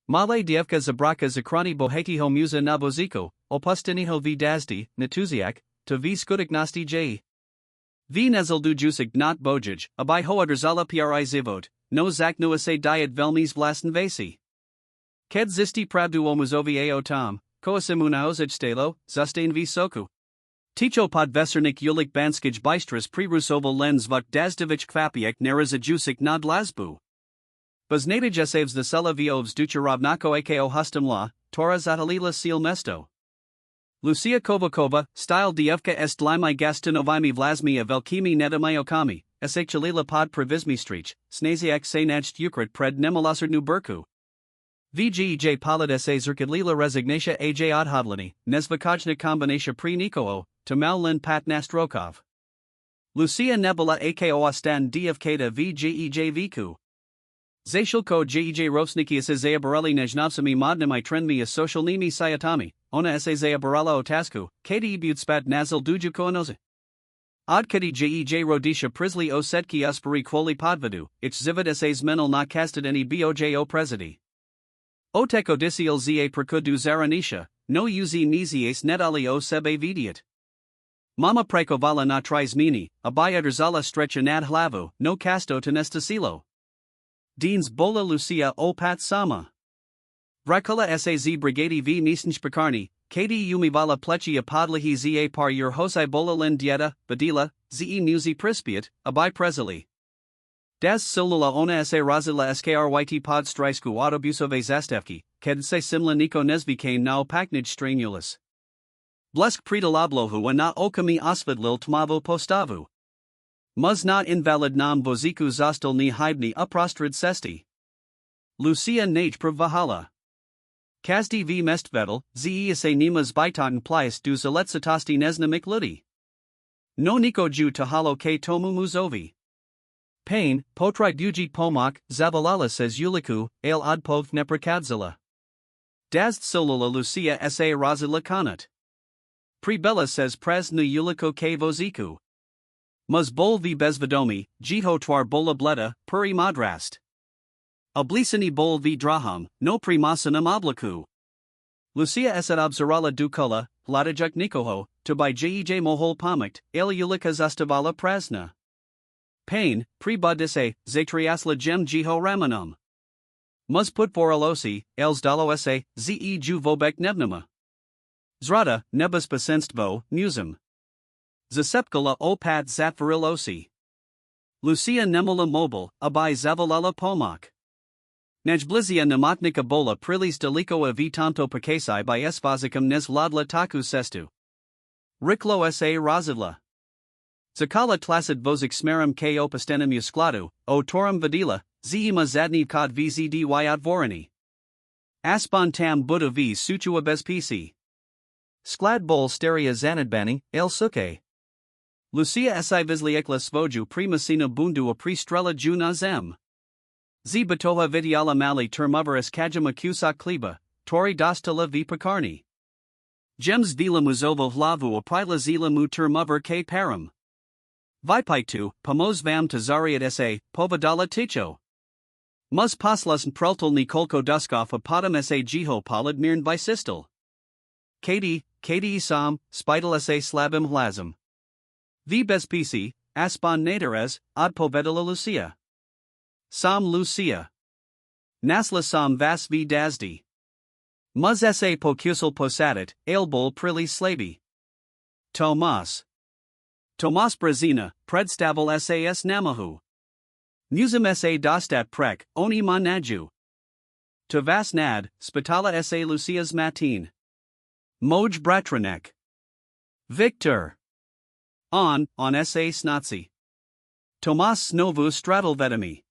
Malá dievka žobračka zachrání bohatého muza na vozíku, opustného v daždi, natuziak, to v skutečnosti j. V nezaldu jusik not bojij, aby hoodrzala pri zivot, no zaknuje se diet velmi vlastn vasi. Ked zisti pravdu o muzovi o tom, koasimu naozajstelo, zastain v soku. Ticho podvesernik ulik banskij bystras prirusoval lens vuk dazdevich kvapiek narazajusik nad lazbu. Baznadij saves the sela viovs ducharovnako ako hustumla, tora zatalila seal mesto. Lucia Kovakova, style dievka est limai gastinovimi vlasmi a velkimi nedamajokami, esachalila pod prevismi strich, snaziak se nacht ukrit pred nemilasardnu burku. VGEJ polid se zrkadlila resignatia aj odhodlani, nezvakajna kombinatia pri nikoo, tamal lin pat nastrokov. Lucia nebula ako ostan dievkata VGEJ viku. Zashilko jej rosniki se zayabarali nejnovsami modnami trendmi a socialnimi sayatami, ona se zayabarala otasku, kadi butspat nazil dujuko anoze. Odkadi jej rodisha prisli o setki usperi quoli podvadu, ich zivid ses menal na casted any bojo presidi. Otek odisial za perkudu zaranisha, no uz nizies nedali o sebe vidiat. Mama prekovala na tries mini, abayadrzala stretcha nad hlavu, no casto tenestasilo. Deans bola Lucia o pat sama. Vrikula saz brigadi v nisnshpakarni, kadi umivala plechi podlihi za par your hosai bola len dieta, badila, ze muzi prispiat, abai prezili. Das solula ona se razila skryt pod strisku autobusove zastevki, ked se simla niko nezvikane na opaknij stranulus. Blesk predalablohu a na okami osvidlil tmavo postavu. Muz not invalid nam voziku zostal ni hybni uprostrid cesti. Lucia naj pravahala. Kazdi v mestvedel, ze se nimas bytoten plias du zaletsatosti neznamik ludi. No niko ju tahalo ke tomu muzovi. Pain, potri dujit pomak, zavalala says uliku, ale odpov neprakadzila. Dazd solula Lucia sa razila kanat. Prebella says pres nu uliko ke voziku. Muz bol v bezvedomi, jiho twar bola bleda, puri madrast. Oblisani bol v draham, no primasanam oblaku. Lucia esat obzerala dukula, ladajak nikoho, to by jej mohol pamikt, aliulika zastavala prasna. Pain, prebudise, zatriasla gem jiho ramanum. Muz put voralosi, els dalo se, ze ju vobek nevnama. Zrada, nebus besenstvo, musum. Zasepkala o pat zatvarilosi. Lucia nemula mobile, abai zavalala pomak. Najblizia nemotnika bola prilis deliko v tanto pakasai by esvazikam nes ladla taku sestu. Riklo sa razidla. Zakala tlasid vozik smerum k opastenim uskladu, o torum vadila, zima zadni kod vzdy odvorani. Aspan tam buda v suchua bez pc. Sklad bol steria zanadbani, el suke. Lucia si vizliekla svoju primasina bundu a pristrela ju na zem. Z batoha vidiala mali termoveris kajama kusak kliba, tori dostala v pakarni. Gems vila muzovo hlavu a prila zila mu termover k param. Vipaitu, pomoz vam tazariat sa, povadala ticho. Muz paslas preltal nikolko duskov a podam sa jiho polid mirn visistal. Kadi isam, spidal sa slabim hlazim. V bez pc, aspan naderez, od povedala Lucia. Sam Lucia. Nasla sam vas v dazdi. Muz sa pokusal posadit, ailbol prili slabi. Tomas Brazina, predstaval sas namahu. Musum sa dostat prek, oni manaju. To vas nad, spitala sa Lucia's matin. Moj bratranek. Victor. On sa snotsi. Tomas snovu stradalvedami.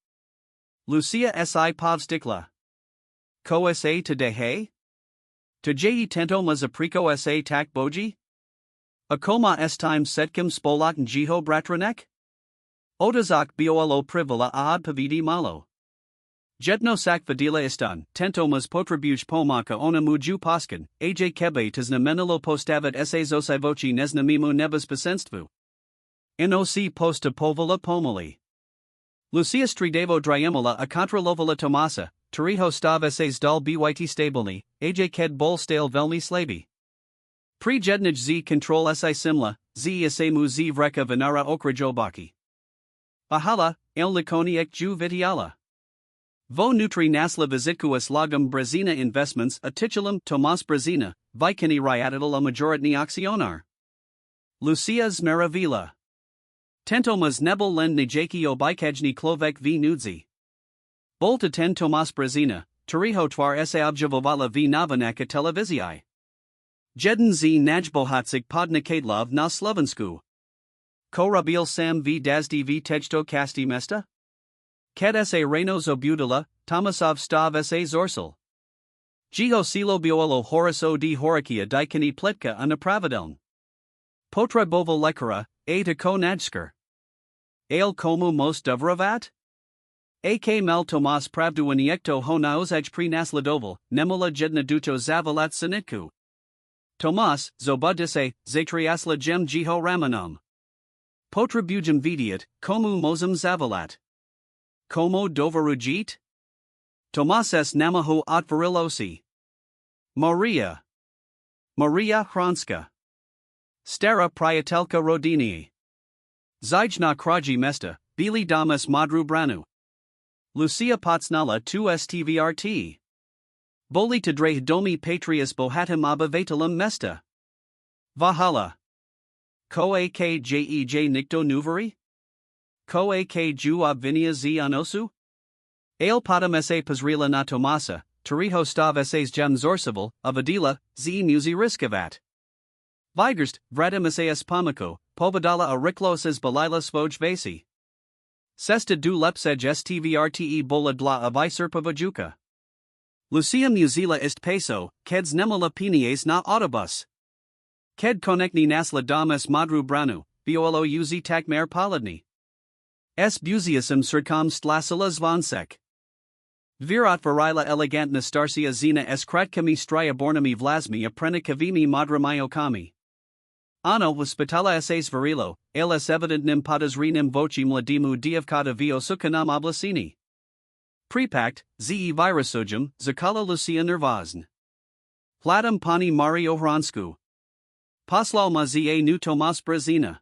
Lucia si povstikla. Ko sa todehe? To je tento mazapriko sa tak boji? Akoma s time setkim spolak jiho bratranek? Odazak biolo privala aad pavidi malo. Jedno sak vadila istan, tentomas potribuj pomaka ona muju poskan, aj kebe tazna menilo postavat sa zosivochi nezna mimu nebas besenstvu. Noc posta povala pomali. Lucia stridevo driemola a contralovala Tomasa, Tariho stav essays dal byt stabilny, aj ked bol stale velmi slavy. Pri jednij z control si simla, z isemu z vreka vinara okrajobaki. Ahala, el likoni ek ju vitiala. Vo nutri nasla vizitkuas lagum Brazina investments a titulum Tomas Brazina, vikini riatidal a majoritni accionar. Lucia's Maravilla. Tentomas nebel len nijaki obikajni klovek v nudzi. Bolta ten Tomas Brazina, Tariho twar se objevovala v navanaka televizii. Jeden z najbohatsik podnikadlov na Slovensku. Korabil sam v daždi v tejto kasti mesta? Ked se reno zobudila, Tomasov stav se zorsal. Jeho silo biolo horis od horikia dikani pletka a napravideln. Potre bovo lekara, a to ko najsker. Ale komu most dovravat? Ak mel Tomas pravduaniekto ho naozaj pri nasledoval, nemola jedna duto zavalat sanitku. Tomas, zobudise, zatriasla jem jeho ramanum. Potre bujum vidiat, komu mozum zavalat. Komo dovarujit? Tomas s namaho otvarilosi. Maria Hranska. Stara priatelka rodinii. Zijna kraji mesta, bili damas madru branu. Lucia Potsnala 2 STVRT. Boli to dre domi patrias bohatim abavatalum mesta. Vahala. Ko akjej nikto nuvari? Ko ak ju obvinia z anosu? Ale potam se pasrila na Tomasa, Tariho stav ses gem zorsival, avadila, z musi riskavat. Vigerst, vratim ses pomako, povadala a rikloses balila svoj vasi. Sesta du lepsej stvrt bola dla aviserpavajuka. Lucia muzila ist peso, keds nemola pinies na autobus. Ked konekni nasla damas madru branu, biolo uzi takmer palidni. S buziasum srkam stlasila zvonsek. Virat varila elegantna starsia zina s kratkami stryabornami vlasmi aprenikavimi madramayokami. Ano hospitala ses varilo, ales evidentnim podazrenim vocim ladimu diavkata vio sukanam oblasini. Prepact, ze virusojum, zakala Lucia nervazn. Platam pani Mario Hransku. Poslal mazie nu Tomas Brazina.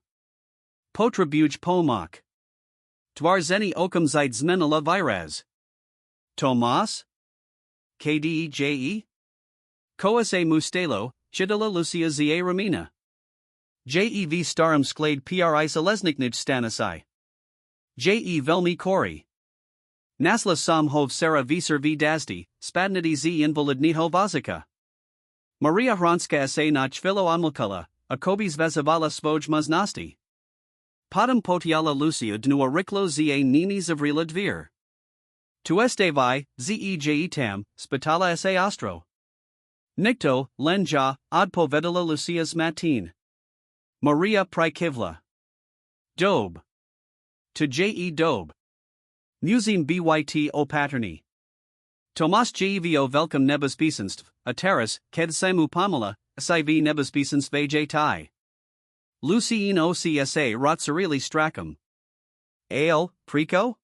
Potrabuj pomak. Twarzeni okum zid zmenila viraz. Tomas? Kdeje? Koase mustelo, chidala Lucia za ramina. Jev starum sklade pri selesniknij stanasi. Je velmi kori. Nasla sam hov sera visar v daždi, spadnutému z invalidního vozíka. Maria Hranska se na chvilo omlkala, a kobis vezavala svoj maznosti. Potom potiala Lucia dnu a riklo za nini zavrila dvir. Tu este vi, zej tam, spitala se ostro. Nikto, len ja, odpovedala Lucia's matin. Maria Prikivla. Dob. To je dob. Musim byt o paterni. Tomas jevo velkom nebezpisenstv, a teras, ked semu pomala, siv nebezpisenstv aj tai. Lucien ocsa rotsarili stracum. Ale, prico?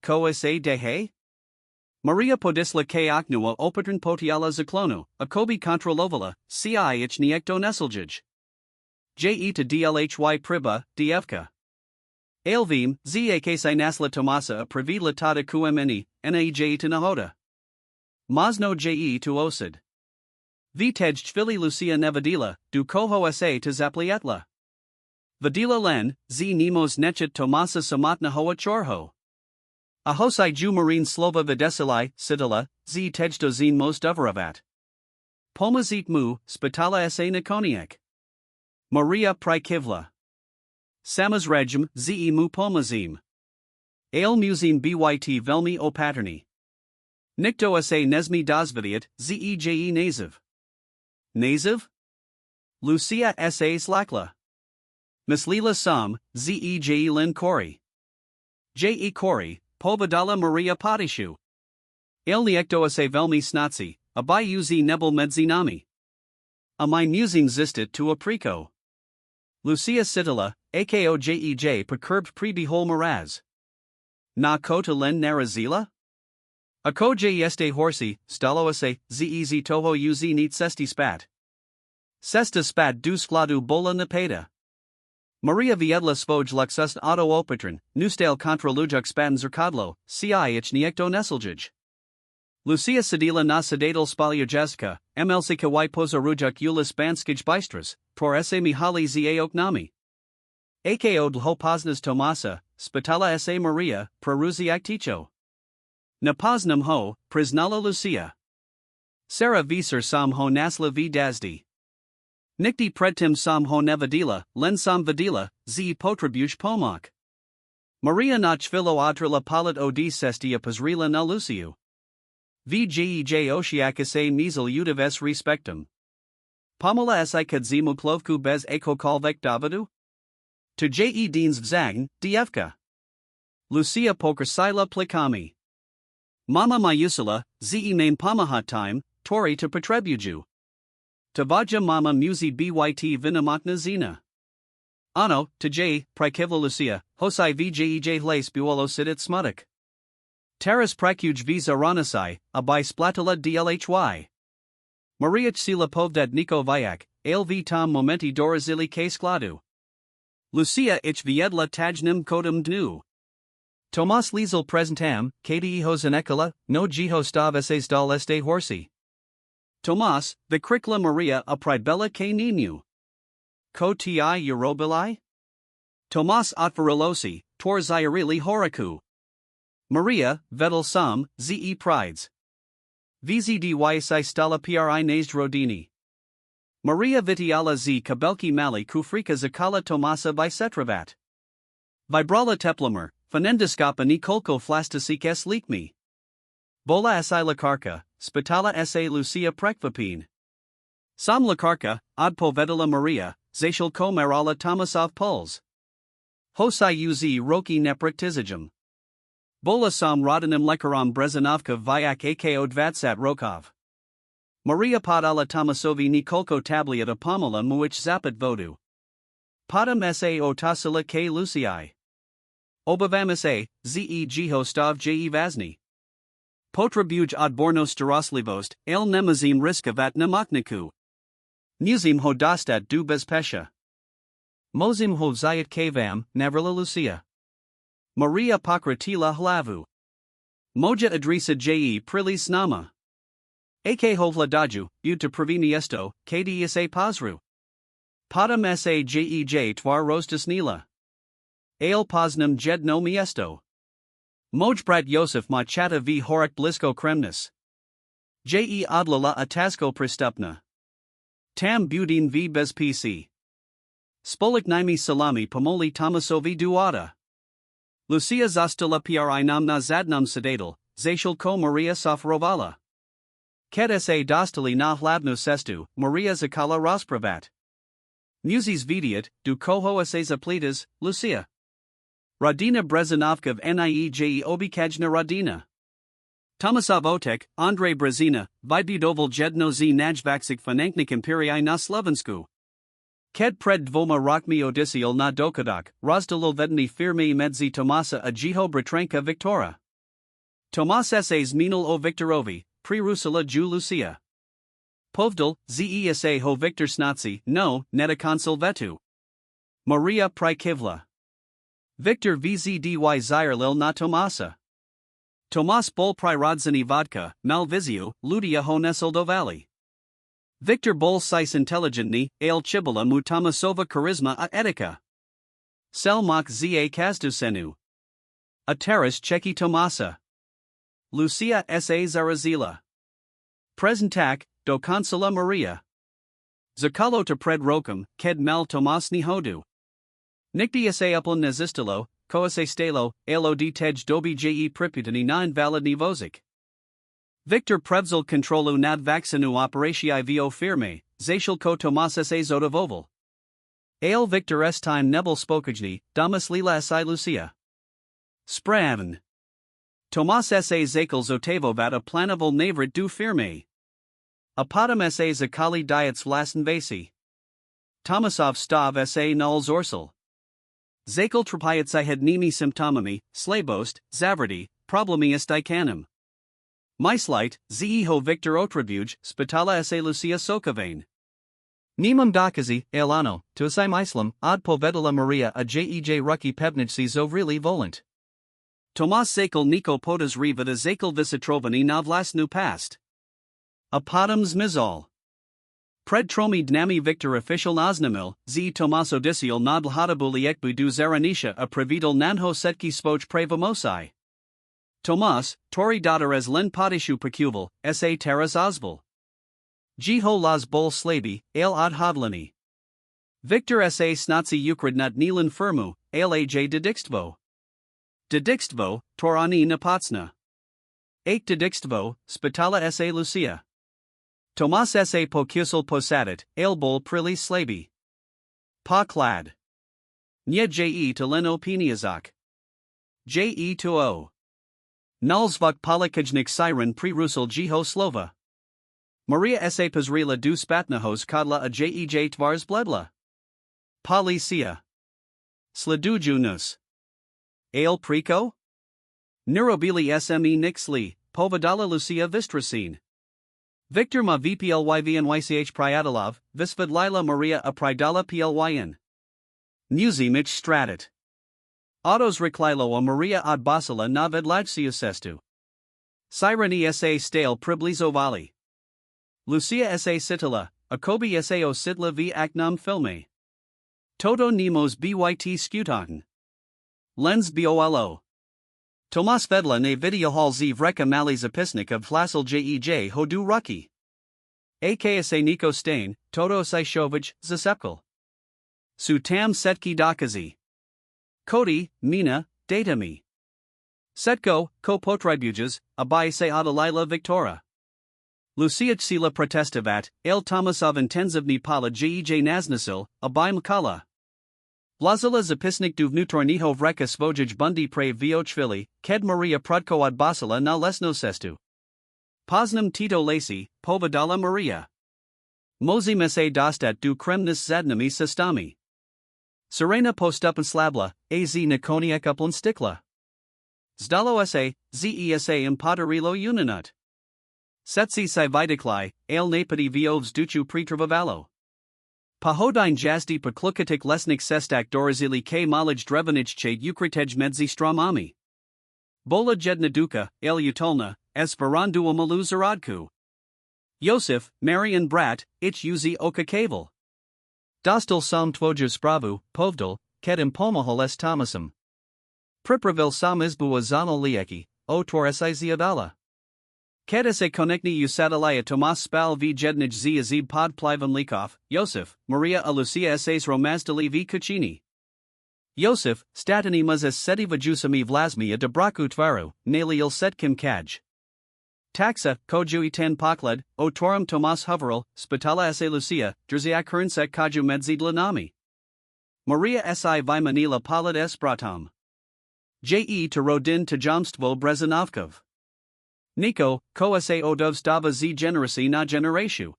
Cosa dehe? Maria podisla k oknua opatern potiala zaklono, a kobi kontrolovala, ci ich niekto neseljij. Je to dlhy priba, dfka. Alvim, za si nasla Tomasa a pravidla tada qmni, naj to nahoda. Mazno je to osid. Vitej chvili Lucia nevadila, du koho sa to zaplietla. Vadila len, z nemos nechet Tomasa samotna hoa chorho. Ahosai ju marine slova videsili, sidila, z tejto zin most doveravat. Pomazit mu, spitala sa nikoniek. Maria Prikivla. Samas regim, ze mu pomazim. Ale musim byt velmi o paterni. Nikto sa nezmi dozvidiat, zej naziv. Naziv? Lucia sa slakla. Mislila sam, zej len kori. Je kori, povadala Maria Potishu. Ale niekto sa velmi snotsi, abai uzi nebel medzinami. Amai musim zistit to apriko. Lucia Sidila, ako jej percurbed pre behol maraz. Na kota len narazila? Ako jeste horsi, stalo ase, zez toho uz neat sesti spat. Sesta spat du skladu bola napeda. Maria Viedla svoj luxust auto opatron, nustal contra lujuk spaten zrkadlo, ci ich niekto neseljij. Lucia sedila na sedatel spalia jessica, mlsika y poza rujuk ulis banskij bistras, por se mihali za oknami. Ako dlho poznas Tomasa, spitala sa Maria, praruziak ticho. Na poznam ho, priznala Lucia. Sarah visar sam ho nasla v daždi. Nikti predtim sam ho nevadila, len sam vadila, z potrebuj pomak. Maria na chvilo atrila palit od sestia pozrila na Luciu. Vjej ošiaka se misel udiv s respectum. Pomala si kadzimu plovku bez eko kolvek davadu? To je deans vzagn, dievka. Lucia pokrasila plikami. Mama mayusila, ze name pomaha time, tori to potrebuju. Tavaja mama muzi byt vinamakna zina. Ano, to j, prikivla Lucia, hosai vjej hles buolo sidit smudik. Taras prakuj visa ranasai, abai splatila dlhy. Maria sila povdad niko vyak, alv tom momenti dorazili k skladu. Lucia ich viedla tajnim kodum dnu. Tomas lizel presentam, kdi hosanekala, no jiho stav essays dal este horsi. Tomas, vikrikla Maria a pridbella k ninu. Ko ti eurobili? Tomas otvarelosi, tor zairili horaku. Maria, vedel sam, ze prides. Vzdy si stala pri nazd rodini. Maria vitiala z kabelki mali kufrika zakala Tomasa bisetravat. Vibrala teplamer, fanendiskapa nikolko flastasik s likmi. Bola si lakarka, spitala sa Lucia prekvapin. Sam lakarka, odpo vedela Maria, zashal ko marala Tomasov puls. Hosai uz roki nepraktizijum. Bola sam rodanim lekaram brezanovka vyak ako dvatsat rokov. Maria podala Tomasovi nikolko tabliata pomala muich zapat vodu. Podam sa otasila k Lucii. Obavam sa, ze jiho stav je vazni. Potrebuj odborno staroslivost, el nemazim riskavat namakniku. Nuzim ho dostat du bezpesha. Mozim ho zayat kavam, navrila Lucia. Maria pokratila hlavu. Moja adrisa je prilis nama. Ak hovla daju, to previniesto, kdi sa pozru. Podam sa jej twar rostas nila. Ale poznam jedno miesto. Mojbrat Josef ma chata v horak blisko kremnis. Je odlala atasko pristupna. Tam budin v bez pc. Spolik nimi salami pomoli Tomasovi duada. Lucia zostala pri namna zadnam sedatel, zashal ko Maria sofrovala. Ked sa dostali na hlavnu sestu, Maria zakala raspravat. Muses vidiat, du koho sa zaplitas, Lucia. Radina Brezanovka v Nieje obikajna Radina. Tomasov Otek, Andrei Brezina, Vibudoval jedno z najvaksik fananknik imperii na Slovensku. Ked pred dvoma rokmi odisial na dokadak, rozdalil vedni firmi medzi Tomasa a jiho bratranka Victora. Tomas essays minul o Viktorovi, pri Rusala ju Lucia. Povdal, zesa ho Victor Snazi, no, neta consul vetu. Maria Prikivla. Victor vzdy zirlil na Tomasa. Tomas bol prirodzani vodka, malvizio, ludia honesel dovali. Victor bol sis intelligentni, ale chibala mu Tomasova charisma a etika. Selmak za kazdusenu. A teres cheki Tomasa. Lucia sa zarazila. Presentak, do consola Maria. Zakalo to pred rokum, ked mal Tomas ni hodu. Nikti sa upon nazistilo, ko sa stalo, alod tej dobi je priputani na invalidni vozik. Victor prevzel kontrolu nad vaccinu operatii vo firme, zashal ko Tomas sa zodovoval. Ale Victor s time nebel spokajni, damas lila si Lucia. Spraven. Tomas sa zakal zotavovat a planaval navrit du firme. A podam sa zakali diets vlasten vasi. Tomasov stav sa null zorsal. Zakal trapayat si had nimi symptomami, slabost, zavrati, problemi esticanem. Myslight, Zeho Victor Otrabuge, Spitala sa Lucia Sokavain. Nimam Dakazi, Elano, Tusai Myslam, Ad Povedala Maria a Jej Rucky Pebnij Zovrili Volant. Tomas Sakel Niko Podas Riva de Zakel Visitrovani Navlasnu Past. Apadams Mizal. Pred Tromi Dnami Victor Official Naznamil, Z Tomas Odisial Nadlhatabuli Ekbu du Zaranisha a Previdal Nanho Setki Spoj Prevamosai. Tomas, Tori Dadares Len Padishu Pecuval, S.A. Teras Osval. Jiho Las Bol Slabi, Ale Ad Hadlani. Victor S.A. Snatsi Ukradnat Nilan Firmu, Ale A.J. Dedixtvo. Dedixtvo, Torani Napatsna. 8 Dedixtvo, Spitala S.A. Lucia. Tomas S.A. Pokusal Posadit, Ale Bol Prili Slabi. Pa Clad. Nye J.E. to Leno Piniazak. J.E. to O. Nalsvak Palikajnik Siren Pri Russel Jiho Slova. Maria S.A. Pazrila du Spatnahos Kadla a Jej Tvars Bledla. Policia. Sledujunus. Ale Prico? Nirobili SME Nixli, Povadala Lucia Vistracine. Victor Ma VPLYVNYCH Priadalov, Visvidlila Maria a Pridala PLYN. Nuzimich Stratit. Autos Riklilo a Maria ad Basila Navid Lajciusestu. Sireni S.A. Stale Priblizo Vali. Lucia S.A. Sitila, Akobi S.A.O. Sitla v Aknam Filme. Toto Nemos BYT Skutaten. Lens BOLO. Tomas Vedla ne video hall z vreka mali zapisnik of Flasel Jej Hodu Rucky. AKSA Niko Stain, Toto Sajshovich, Zasepkal. Sutam Setki Dakazi. Kodi, Mina, Datami. Setko, Ko Potribujas, Abai Se Adalila Victora. Lucia Tsila Protestavat, El Tomasov Intenzivni Pala Jej Naznasil, Abai Mkala. Blazila Zapisnik Duvnutorniho Vreka Svojij Bundi Pre Viochvili, Ked Maria Prudko ad Basila na Lesno Sestu. Poznam Tito Lacy, Povadala Maria. Mozi Mese Dostat du Kremnis Zadnami Sestami. Serena Postupan Slabla, Az Nikoniak Uplan Stikla. Zdalo sa, Zesa Impadarilo Uninut. Setsi Sividiklai, Ale Napadi Viovs Duchu Pritravavalo. Pahodine Jazdi Poklukatik Lesnik Sestak Dorazili K Malaj Drevanich Che Ukritej Medzi Stramami. Bola Jednaduka, El Utolna, Esperandu Malu Zaradku. Yosef, Marian Brat, Ich Uzi Oka Kaval. Dostal Sam Tvojer Spravu, Povdal, Kedim Pomahol Thomasum. Pripravil Sam Izbua Zanal Lieki, O Torresai Ziadala. Kedese konekni usadalaya Tomas Spal v Jednij z Azib Pod Plivam Likov, Yosef, Maria a Lucia S.A.s Romazdali v Kuchini. Yosef, Statani Muzes Seti Vajusami Vlasmi a Debraku Tvaru, Naliil Setkim Kaj. Taxa, Kojui Ten Pokled, O Torum Tomas Hoveril, Spitala S.A. Lucia, Jerziak Kernsek Kaju Medzidlanami. Maria S.I. Vimanila Palad Espratam. J.E. to Rodin to Jomstvo Brezanovkov. Niko, Ko sa Odovstava z Generasi na Generashu.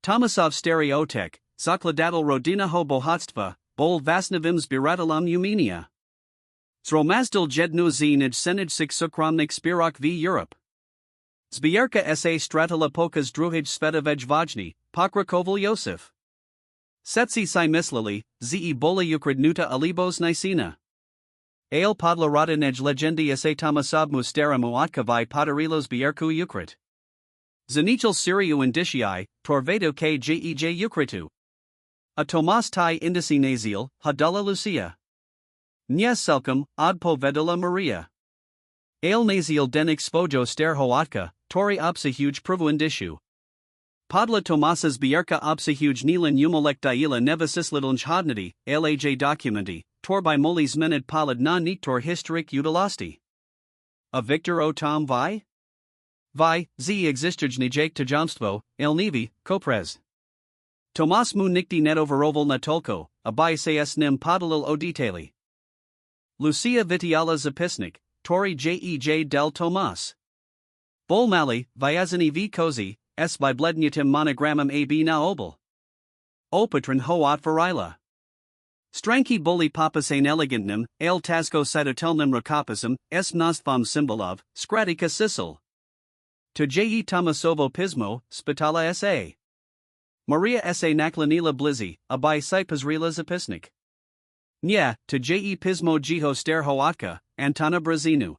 Tomasov Stereotek, Zakladadal Rodina ho Bohatstva, Bol Vasnavim Zbiratalam Umenia. Zromazdal Jednu Zinij Senij Sik Sukramnik Spirok v Europe. Zbierka sa Stratala Pokas Druhij Svedovej Vajni, Pokrakoval Yosef. Setsi Si Mislili, Ze Bola Ukradnuta Alibos Nicena. Ale Podla Radinej Legendi sa Tomasab Mustera Muatkavai Podarilos Bierku Ukrit. Zanichel Siriu Indicii, Torvedo Kjej Ukritu. A Tomas Tai Indici Nazil, Hadala Lucia. Nyes Selkum, Ad Povedala Maria. Ale Nazil Denik Svojo Ster Hoatka, Tori Opsa Provu Indishu. Podla Tomasas Bierka Opsa Nilan Umolek Daila Nevasislidlnj Hodnadi, LAJ Documenti. Tor by Molis Menad Palad na Niktor Historic Utilasti. A Victor O Tom Vi? Vi, Z Existujni Jake to Jomstvo, El Nivi, Koprez. Tomas mu Nikti Netoveroval na Tolko, Abai Sayes Nim Podalil O Detali. Lucia Vitiala Zapisnik, Tori Jej del Tomas. Bol Mali, Vyazani V Kozi, S by Blednutim Monogramum AB na Obel. Opatron Hoat Varila. Stranki boli papasain elegantnim, el tasco cytotelnim rokopasum, s nostvam symbolov, skratika sisal. To je Tomasovo Pismo, Spitala sa. Maria sa Naklanila Blizzy, Abay Sipazrila Zapisnik. Nya, to je Pismo Jiho Sterho Atka, Antana Brazinu.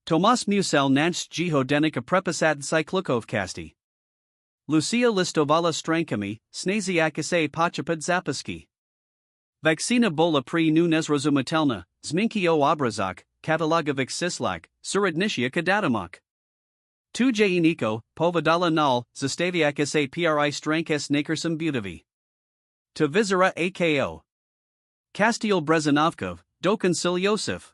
Tomas Musel Nanch Jiho Denika Prepasad Cyclukovkasti. Lucia Listovala Strankami, Snaziak sa Pachapad Zapiski. Vaccina bola pri nu nezrozumatelna, Zminki o obrazak, Katalogovic Sislak, Suradnishia Kadatamak. Tu Niko, Povadala Nal, Zastaviak sa pri Strankes Nakersum Butavi. To Vizera ako. Kastil Brezanovkov, Dokan Yosef.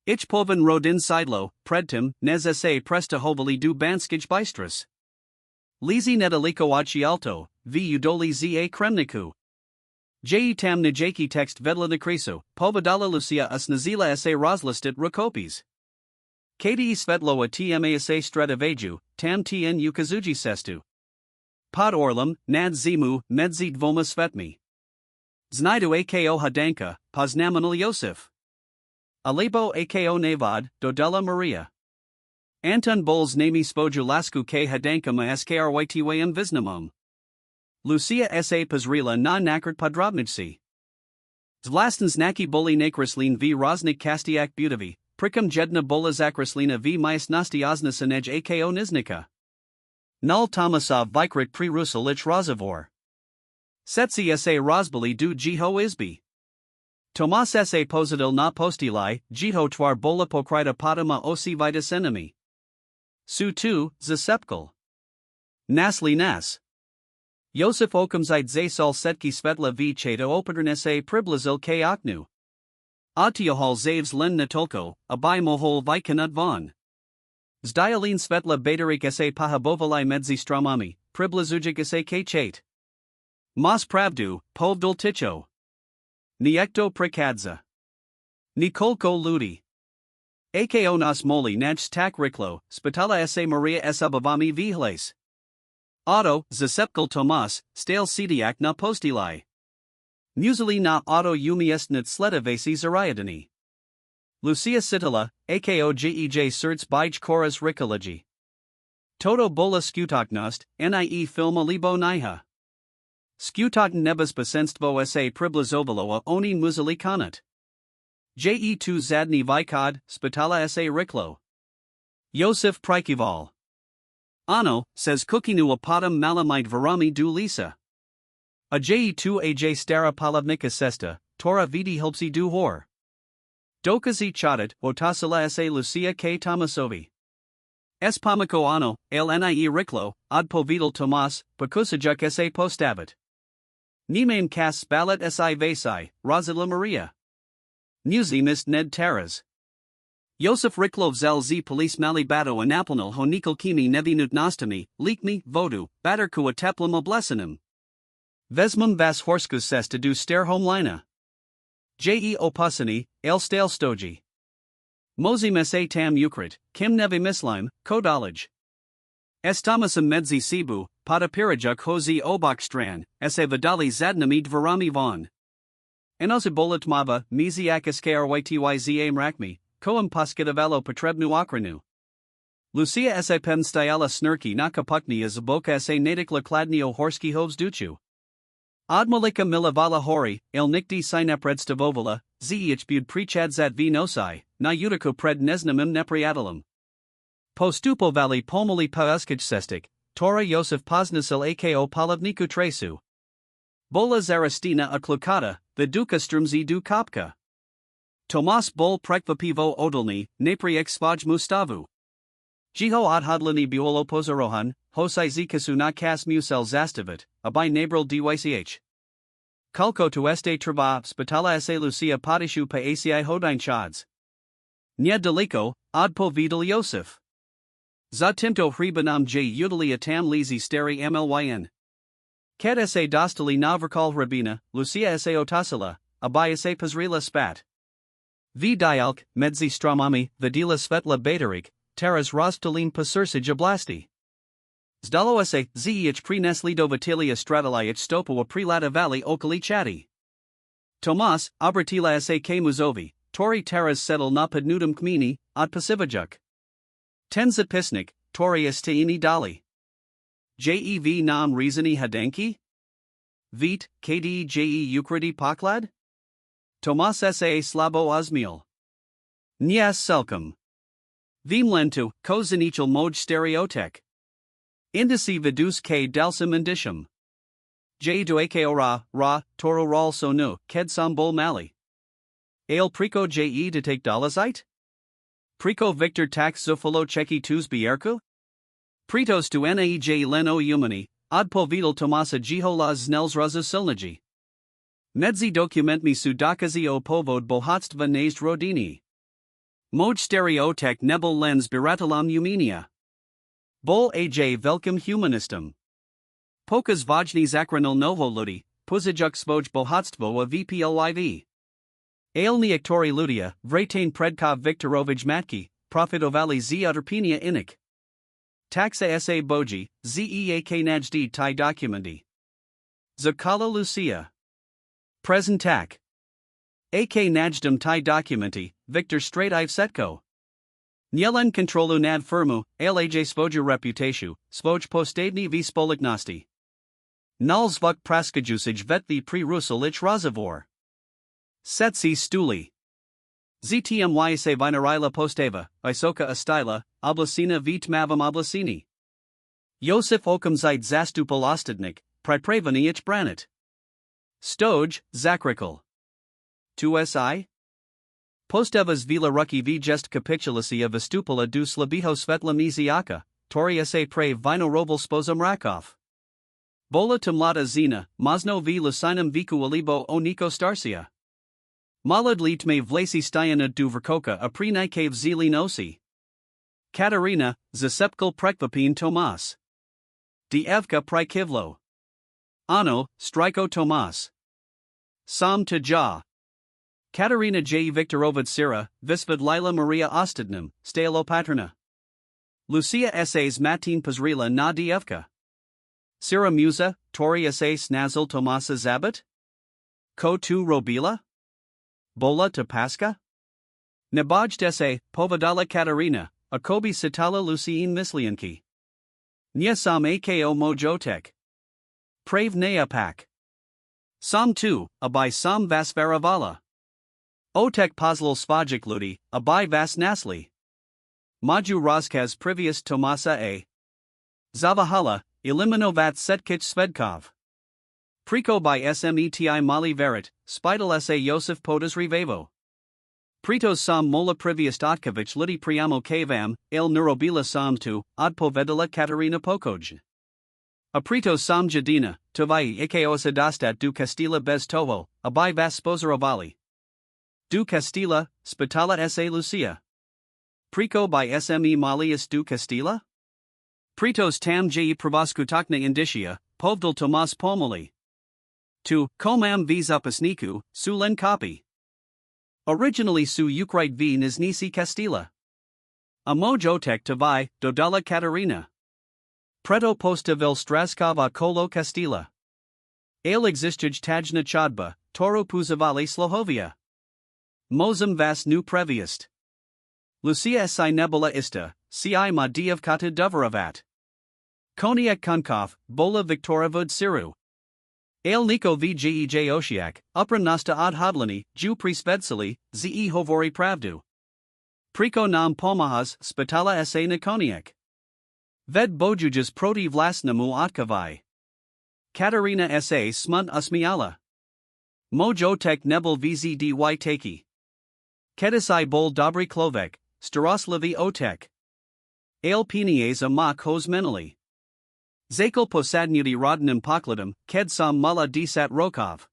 Ich Povan Rodin Sidlo, Predtim, Nez sa Presta Hovali du Banskij Bistras. Lizi Nedaliko Achialto, V Udoli za Kremniku. Je tam Nijaki text Vedla Nakriso, Povadala Lucia Asnazila sa Rozlistit Rukopis. Kdi Svetloa Tma sa Stradavaju, Tam Tn Ukazuji Sestu. Pod Orlam, Nad Zimu, Medzi Dvoma Svetmi. Znaidu ako Hadanka, Poznamanal Yosef. Alebo ako Navad, Dodela Maria. Anton Bols Nami Spoju Lasku K Hadankama Skrytym Visnamum. Lucia sa Pazrila na Nakrt Podrobnici. Zvlastens Naki Boli Nakrislin v Roznik Kastiak Butavi, Prikam Jedna Bola Zakrislina v Myasnosti Oznasanej ako Niznika. Nul Tomasov Vikrit Pri Ruselich Rozavor. Setsi sa Rozbali du Jiho Izbi. Tomas sa Pozadil na Postilai, Jiho Twar Bola Pokrita Padama Osi Vitus Enemy. Su tu, Zasepkal. Nasli Nas. Yosef Okamzite Zasol Setki Svetla v Chato Opaternese Priblazil K Oknu. Atiohol Zaves Len Natolko, Abai Mohol Vikanut von. Zdialin Svetla Batarik sa Pahabovalai Medzi Stramami, Priblazujik sa K Chait. Mas Pravdu, Povdul Ticho. Niekto Prikadza. Nikolko Ludi. Ako nas moli nach tak riklo, Spitala sa Maria s Abavami Vihles. Auto, Zasepkal Tomas, Stale Sidiak na Postilai. Musili na auto umiest nat Sledavasi Zariadani. Lucia Sitala, ako Jej Serts Bij Koras Rikology. Toto Bola Skutoknost, Nie Film Alibo Niha. Skutoten Nebas Besenstvo sa Priblazovaloa Oni Muzili Kanat. Je2 Zadni Vikod, Spitala sa Riklo. Yosef Prikival. Ano, says Kukinu Apadam Malamite Varami du Lisa. A Je2 Aj Stara Palavnika Sesta, Tora Vidi Helpsi du Hor. Dokazi Chatat, Otasila sa Lucia K. Tomasovi. S. Pamako Ano, El Nie Riklo, Ad Povidal Tomas, Pakusajuk sa Postavat. Nimaim Kas Balat si Vasai, Rozila Maria. Musi Mist Ned Taras. Yosef Riklov Zel Z Police Malibato Anaplanal Honikal Kimi Nevinut Nostami, Likmi, Vodu, Batarku Ateplam Oblesinum. Vesmum Vas Horskus Sesta du Sterhom Lina. Je Opusani, El Stale Stoji. Mozi Mese Tam Ukrit, Kim Nevi Mislime, Kodolaj. Estomasum Medzi Sibu, Padapirajuk Hozi Obokstran, Ese Vidali Zadnami Dvarami Von. Enozibolit Mava, Miziak Skrtyza Mrakmi, Koam Paskidavalo Petrebnu Okranu. Lucia Ese Pen Styala Snurki Nakapukni Zaboka Ese Nadikla Kladnio Horski Hovs Duchu. Admalika Milavala Hori, El Nikdi Sinapredstavovala, Zeich Bud Prichadzat V Nosai, Na Utico Pred Nesnamim Nepriadalam. Postupo Valley Pomoli Pauskij Sestik, Tora Yosef Poznasil Ako Palavniku Tresu. Bola Zarastina Aklukata, Viduka Strumzi du Kopka. Tomas Bol Prekvapivo Odolni, Napriek Svaj Mustavu. Jiho Adhadlani Buolo Pozarohan, Hosai Zikasu na Kas Musel Zastavit, Abai Nabril Dych. Kalko tu este Trava, Spitala sa Lucia Padishu pa ACI Hodine Chads. Nya Deliko, Adpo Vidal Yosef. Zatimto Hribanam J Udali Atam Lizi Steri Mlyn. Ket sa Dostali Navrkal Rabina, Lucia sa Otasila, Abai sa Pazrila Spat. V Dialk, Medzi Stramami, Vidila Svetla Batarik, Taras Rostalin Pasursij Oblasti. Zdalo sa Zeich Prineslido Vatilia Stradalij Stopo Prilata Valley Okali Chati. Tomas, Abratila sa Muzovi, Tori Taras Settle na Padnudum Kmini, Ad Pasivajuk. Ten Zapisnik, Tori Esteini Dali. Jev nam reasoni hadenki? Vít, kd je ukrity poklad? Tomas sa slabo ozmiel. Nias selkom. Vimlentu, ko zanichel moj stereotek. Indici vidus k dalsim indicium. J do ak ra, toro ral so nu, ked sam bol mali. Ale prico je de take dolazite? Prico Victor tax zofalo cheki tus bierku? Pritos tu naej leno humani, odpo vidal Tomasa jihola znels raza silnagi. Medzi document mi sudakazi o povod bohatstva nazd rodini. Moj stereotek nebel lens biratalam umenia. Bol aj velkim humanistum. Pokas vajni zakranil novo ludi, puzajuk spoj bohatstvo a vpliv. Ailni aktori ludia, vratain predkov Viktorovich matki, profitovali z uterpinia inik. Taxa sa boji, zeak najd ti documenti. Zakala Lucia. Presentak. Ak najdum ti documenti, Victor straight Ive setko. Nielen kontrolu nad firmu, alaj svoju reputatio, svoj postadni v spoliknosti. Null zvuk praskajusij vetvi pri rusulich razavor. Setsi stuli. Ztmy se vinarila postava, isoka astila, oblasina vit mavam oblasini. Josef okum zait zastupal ostadnik, pripravani ich branit. Stoj, zakrikal. Tu si? Postevas vila ruki v jest capitulacia vestupala du slabiho svetla miziaka, toria se pre vino roval sposum rakov. Bola tumlata zina, mazno v lusinum viku alibo o niko starsia. Malad lit me vlasi stajana du vrkoka a pri nikav zili nosi. Katarina, zasepkal prekvapin Tomas. Dievka prikivlo. Ano, striko Tomas. Sam to ja. Katarina J. Viktorovod Sira, Visvad Lila Maria Ostadnum, Stalo Paterna. Lucia essays Matin Pazrila na Dievka. Sira Musa, Tori essays Snazel Tomasa Zabat? Ko tu Robila? Bola to Pasca? Nebaj essay, Povadala Katarina, Akobi Sitala Lucien Mislianki. Nyasam Ako Mojotek. Prave Nayapak. Sam 2, Abai Sam Vasvaravala. Otek pozlal svajik ludi, abai vas nasli. Maju rozkaz privius Tomasa a. Zavahala, eliminovat setkich svedkov. Priko by smeti mali verit, spidal sa Josef podas rivevo. Pritos sam mola privius Otkovich ludi priamo kavam, el neurobila sam tu, odpovedala Katarina Pokoj. Apritos sam jadina, tovai ikaos adastat du Castilla bez toho, abai vas sposarovali. Du Castilla, Spitala sa Lucia. Prico by sme Malius du Castilla? Pritos tam je pravaskutakna indicia, povdal Tomas Pomoli. Tu, komam v zapasniku, su len copy. Originally su Ukraite v Niznisi Castilla. A mojotek tavai, dodala Katarina. Preto postavil Straskava kolo Castilla. Ale existij tajna chodba, Toro puzavali Slohovia. Mozum vas nu previust. Lucia si nebula ista, ci ma dievkata doveravat. Koniak Kunkov, bola Viktorovod Siru. Ale Niko vjej Oshiak, upra nasta od hodlani, ju prisvedsali, ze hovori pravdu. Priko nam pomahas, spitala sa Nikoniak. Ved bojujas proti vlasnamu otkavai. Katarina sa smunt usmiala. Mojotek nebel vzdy taki. Kedisai bol dobry klovek, staroslavy otek. Ale pinies a ma kos menali. Zakal posadnuti rodnim pokladum, ked sam mala disat rokov.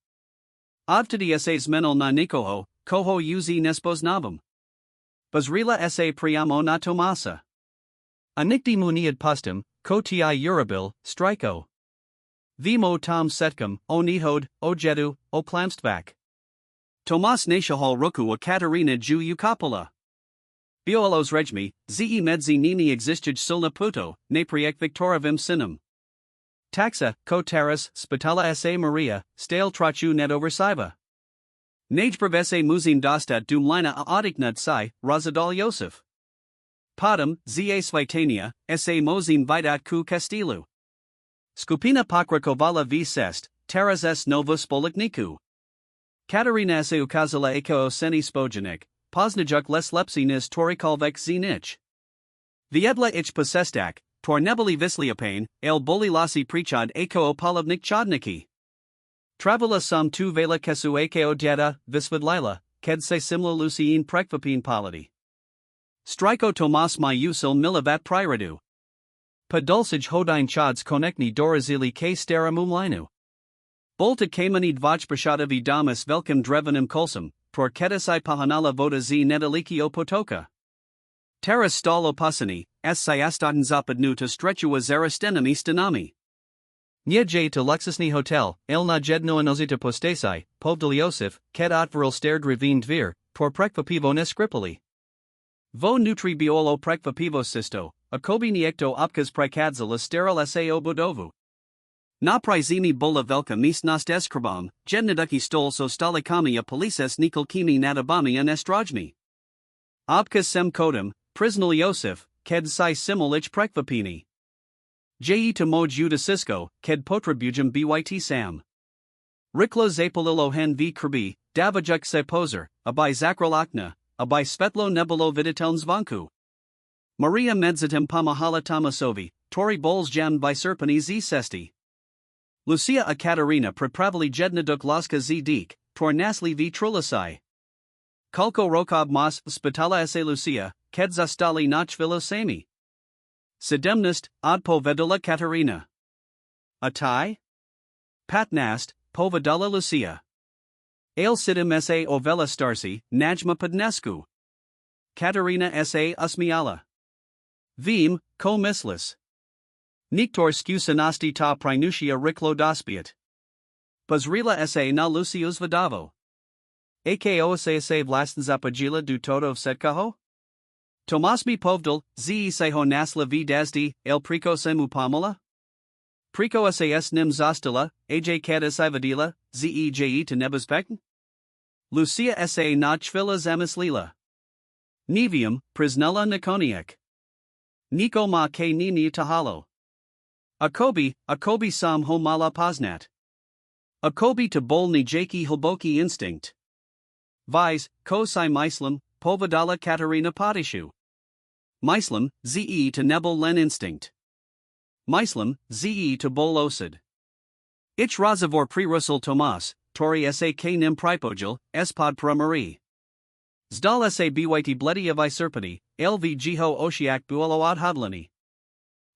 Odtadi essays menal na nikoho, koho uzi nespoznavam. Bazrila sa priamo na Tomasa. Anikdi muniad pustum, ko ti urabil, striko. Vimo tom setkum, o nihod, o jedu, o plamstvak. Tomas nashahal ruku a Katarina ju ukapala. Biolos regmi, ze medzi nini existij silna puto, napriek Victorovim sinum. Taxa, ko taras, spitala sa Maria, stale trachu nedoversiva. Najbrv sa muzin dostat dum lina a odiknud si, razadal Yosef. Podam, za svitania, sa mozim vidat ku castilu. Skupina pokrakovala v cest, teras s novus spolikniku. Katarina se ukazala ako seni spojenik, poznajuk les lepsi niz torikalvek zinich. Viedla ich posestak, tor neboli visliapane, el boli lasi prichad ako polovnik chodniki. Travela sam tu vela kesu ako djeta, visvidlila, ked se simla lucien prekvapin polity. Striko Tomas my usil milivat priradu. Podulsij hodine chods konekni dorazili k stera mumlinu. Bolta kamenid vajprashadavi damas velkim drevenim kolsum, tor kedasai pahanala voda z nedaliki opotoka. Teras stalo pasani, s siastaten zapadnu to strechua zarastenami stanami. Nye to Luxusni Hotel, el na jedno anozita postesai, povdel Yosef, ked atveril stared ravine dvir, tor prekvapivo neskripali. Vo nutri biolo prekvapivo sisto, akobi niekto opkas prekadzala steril sao budovu. Na prizimi bola velka misnost eskrabam, jednaduki stol so stalikami a polices nikol kimi nadabami an estrajmi. Opkas sem kodem, priznal Yosef, ked si similich prekvapini. Je to moj udasisko, ked potribujum byt sam. Riklo zapalilo hen v krbi, davajuk se poser, abai zakralakna, abai svetlo nebolo viditeln zvanku. Maria medzatem pamahala tamasovi, tori bols jam by serpani z sesti. Lucia a Katarina prepravili jednaduk laska z dik, tor nasli v trulasai. Kalko rokob mas spitala se Lucia, ked zastali nachvilo sami. Sedemnist, odpo vedula Katarina. Atai? Patnast, povedala Lucia. Ale sidim sa ovela starsi, najma podnesku. Katarina sa usmiala. Vim, ko mislis. Niktor skusanasti ta prinusia riklo dospiat. Bazrila sa na Lucius vidavo. Ako sa vlastn zapagila du todo setkaho? Tomasmi povdel, ze seho nasla v daždi, el priko se mu pomala? Priko sas nim zostala, aj kada sivadila, zeje to nebezpekten? Lucia sa nachvila zamislila. Nevium, prisnella nikoniak. Niko ma ke nini tahalo. Akobi sam ho mala poznat. Akobi to bolni jaki hilboki instinct. Vise, ko si myslam, povedala Katarina Padishu. Myslam, ze to nebel len instinct. Myslam, ze to bol osid. Ich razavor pre-russel Tomas, tori sa k nim pripogil, espod pramari. Zdal sa byt bledi of iserpati, lv jiho oshiak buolo ad hadlani.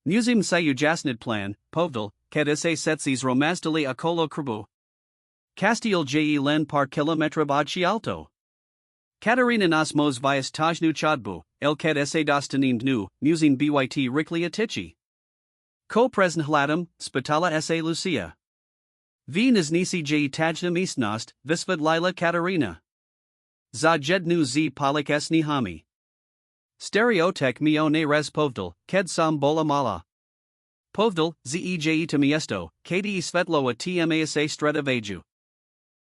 Musim sayu jasnid plan, povdel, ked sa setsis romazdali akolo krbu. Castiel je len par kilometra badchi alto. Katarina nas mos vias tajnu chodbu, el ked sa dostanin dnu, musim byt rikli atichi. Ko presn hladam, spitala sa Lucia. V nisi je tajnam istnost, visvad lila Katarina. Za jednu z polik esni hami. Stereotek mio ne res povdel, ked sam bola mala. Povdel, zeje to miesto, kdi svetlo a tma sa streda veju.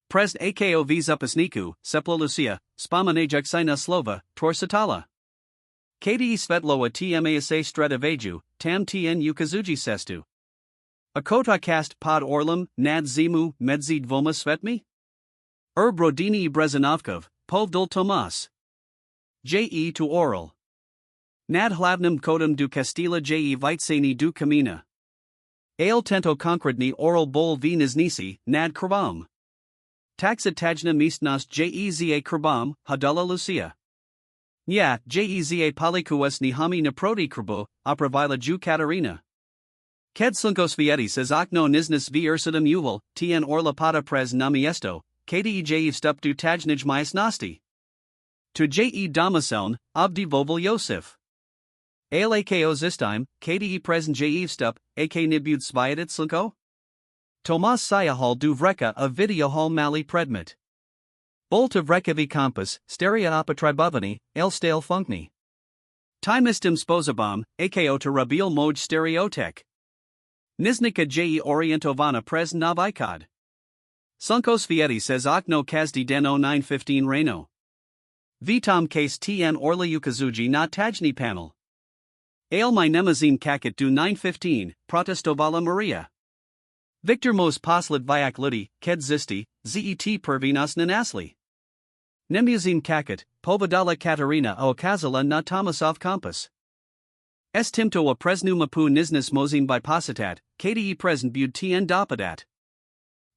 Presn ako v zapasniku, seplo Lucia, spomenajuk sina slova, tor satala. Kdi svetlo a tma sa streda veju, tam tn ukazuji sestu. Akota cast pod orlam, nad zimu, medzi dvoma svetmi? Brodini Brezanovkov, povdel Tomas. Je to oral. Nad hladnem kodem du Castilla je vitseni du camina. Ale tento konkretni oral bol v nisi, nad krabam. Taxa tajna mistnost jeza krabam, hadala Lucia. Nya, jeza palikuas ni hami naproti krabo, apravila ju Katarina. Ked slunkos vietis as okno niznis v ursidum uhul, tn orla pada pres namiesto, kdi je stup du tajnij nosti. To je damaseln, abdi vovel Yosef. Alako zistime, kdi presn je stup, ak nibud sviatit slunko? Tomas Sayahal du vreka a videohal mali predmet. Bolta vrekevi compass, stereopatribovani, el stale funkni. Timistim spozabam, ako to rabil moj stereotek. Niznika je orientovana pres navikod. Sunkos vieti says okno kazdi deno 915 reno. Vitam case tn orla ukazuji na tajni panel. Ale my nemazim kakit du 915, protestovala Maria. Victor mos poslet vyak ludi, ked zisti, zet pervinas nanasli. Nemuzim kakit, povedala Katarina o kazala na Tomasov kompas. Estimto a presnu mapu niznis mozim by positat, kde present bud tn dopadat.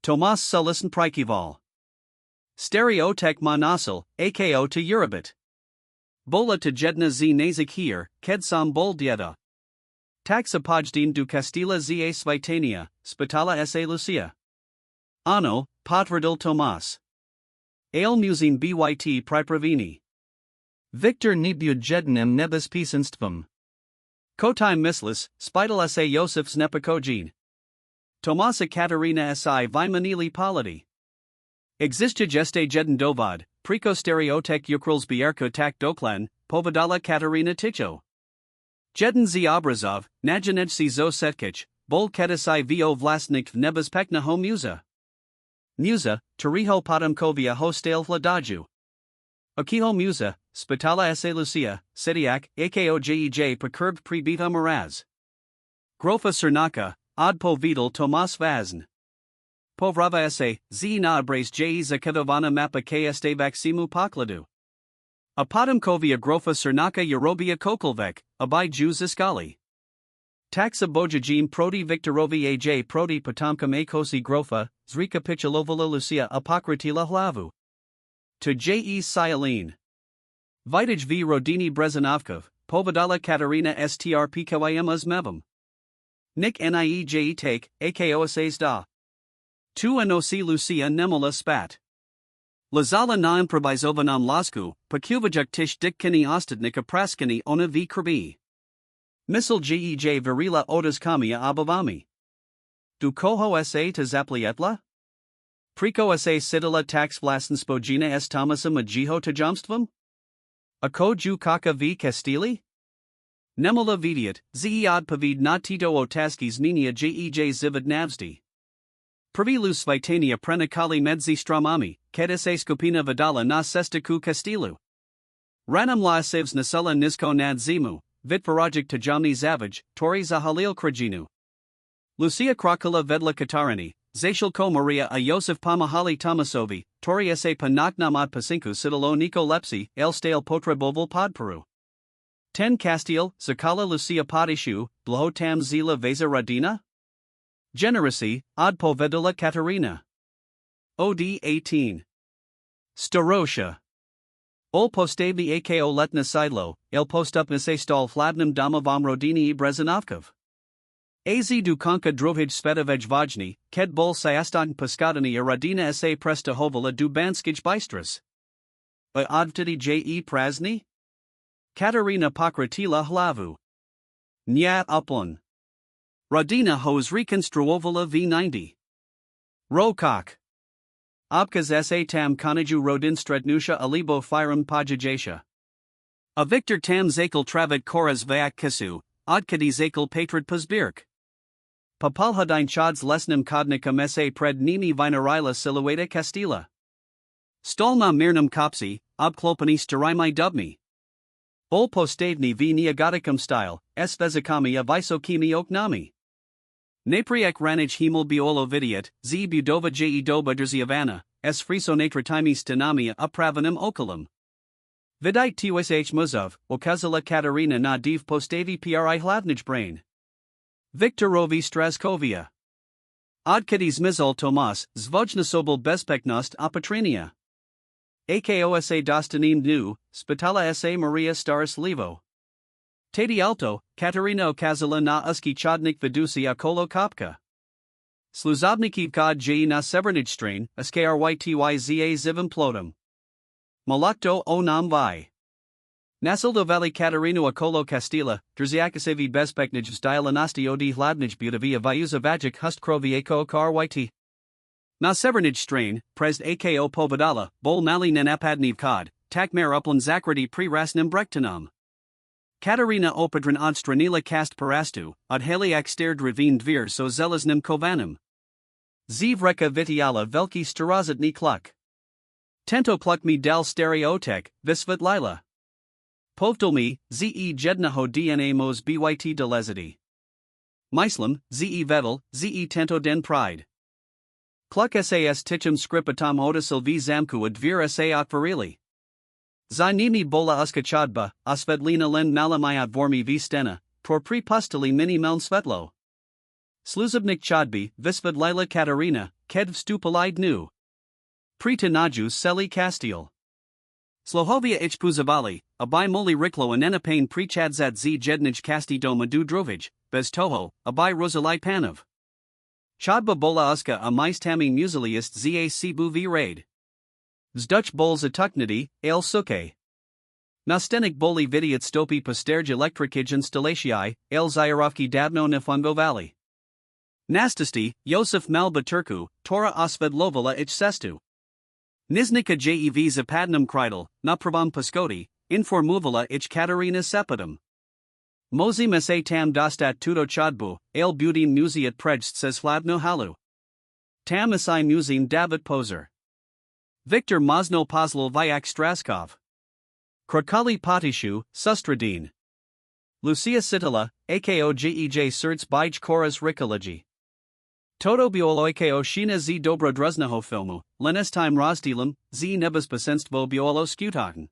Tomas sulisan prikival. Stereotek monosil, ako to Eurobit. Bola to jedna z nazik hier, kedsam bol dieta. Taxa pojdin du Castilla za Svitania, spitala sa Lucia. Ano, potradil Tomas. Ale musim byt pripravini. Victor nibud jednem nebis pisanstvom. Kotai mislis, spital sa Josefs nepakojin. Tomasa Katarina si vimanili polity. Existja geste jeden dovad, priko stereotek ukrils bierko tak doklan, povedala Katarina Ticho. Jeden z obrazov, najaned si zo setkich, bol kedasai vo vlastnik v nebezpekného muza. Muza, Teriho Potomkovia hostel vladaju. Akiho muza, spitala sa Lucia, sediak, ako jej prekurb prebita moraz. Grofa Cernaka, od povidal Tomas Vazn. Povrava sa, na abres jej zakadovana mapa kste vaximu pokladu. A Potomkovia grofa Cernaka Eurobia kokolvek, abai Jews iskali. Taxa bojajim proti Viktorovi aj proti Potomkam akosi grofa, zrika pichilovala Lucia apokratila hlavu. To je Sialine. Vitage v Rodini Brezanovkov, povedala Katarina strp kym mevam. Nik nie take, akosas da. Tu anosi Lucia nemola spat. Lazala na improvizovanam lasku, pokuvajak tish dikkini ostadnika praskini ona v krbi. Misl jej virila odas kamia abavami. Du koho sa to zaplietla? Priko sa sidila tax vlasen spojina s Tomasa majiho to jomstvom? Ako ju kaka v Castili? Nemola vidiat, od pavid na tito otaskis ninia jej zivid navsti. Pravilus vitania prenikali medzi stramami, kedese skupina vidala na sestaku Castilu. Ranam la sivs nasela nisko nad zimu, vitvarajik tajamni zavij, tori za halil krajinu. Lucia Krakula vedla Katarini, Zashilko Maria a Yosef Pomahali Tomasovi, tori sa panaknamad pasinku sidalo Niko Lepsi, el stale potreboval podperu. Ten Castiel, Zakala Lucia Podishu, Blahotam Zila Veza Radina? Generasi, od povedala Katarina. Od 18. Starosha. Ol postavi ako letna sidlo, el postupnise stol fladnem dama vam rodini Brezanovkov. Az dukanka drovij svedovej vajni, ked bol siastan paskadani radina sa presta hovala du banskij bistras. A odvtidi je prazni? Katarina pokratila hlavu. Nya uplan. Radina hos reconstruovala v90. Rokok. Obkaz sa tam koniju rodin strednusha alibo firam pajajasha. A Victor tam zakel travat koraz vayak kasu, odkadi zakel patrad pazbirk. Papalhadine chods lesnim kodnikam sa pred nimi vinarila silueta Castilla. Stolna mirnam kopsi, obklopani starimai dubmi. Ol postavni v neogoticum style, s vezikami a visokimi oknami. Napriek ranij himel biolo vidiat, z budova je doba drziavana, s frisonatra timi stenamia upravanum okulum. Vidite tush muzov, okazala Katarina na div postavi pri hladnij brain. Viktorovi Straskovia. Odkadis mizol Tomas, zvojnasobal bezpeknost opatrinia. Akosa dostanim nu, spitala sa Maria Staris Levo. Tadi alto, Katarina okazala na uski chodnik vidusi okolo kopka. Sluzobniki kod je na severnij strain, skrytyza zivim plotum. Malakto o nam vi. Nasildo valley Katarinu okolo Castilla, drziakasevi bezpeknij stylanasti od hladnij budavia viuza vajik hustkrovi ako kryt. Na severnij strain, prez ako povedala, bol mali nenapadniv kod, takmer uplan zakrati prerasnim brektanum. Katarina opadran od stranila kast parastu, od heliak stared ravine dvir so zelaznim kovanim. Ziv reka vitiala velki starazatni kluk. Tento pluk mi dal stereotek, visvat lila. Povdolmi, ze jednaho dna mos byt delezity. Myslam, ze vedel, ze tento den pride. Kluk sas tichum skripatam otis v zamku advir sa akvarili. Zainimi bola uskachadba, osvedlina len malamayat vormi v stena, por pripustili mini meln svetlo. Sluzabnik chodbi, visvad lila Katarina, kedv stupalide nu. Pritanaju seli Castile. Slohovia ichpuzavali, abai moli riklo anenapane prichadzat z jednij kasti do madu drovij, bez toho, abai rosalai panov. Chodba bola uska a maistami musiliist za sibu v raid. Zdutch bol zatuknity, ale suke. Nastenik boli vidiat stopi posterj elektrikij installatiai, ale zyrovki davno nefungo valley. Nastasty, Yosef Malba Turku, Tora osvedlovala ich sestu. Niznika jev zapadnum kreidel, napravam paskoti, informuvala ich Katarina sepidum. Mozim sa tam dostat tudo chodbu, ale budin muziat prejst says hladno halu. Tam isai musim David Poser. Victor Mozno Pozlal Vyak Straskov. Krakali Potishu, Sustradin. Lucia Sitala, ako jej serts bij koras rikology. Toto biolo ako shina z dobro druznaho filmu, lenestime rozdelim, z nebezpasenstvo biolo skutaten.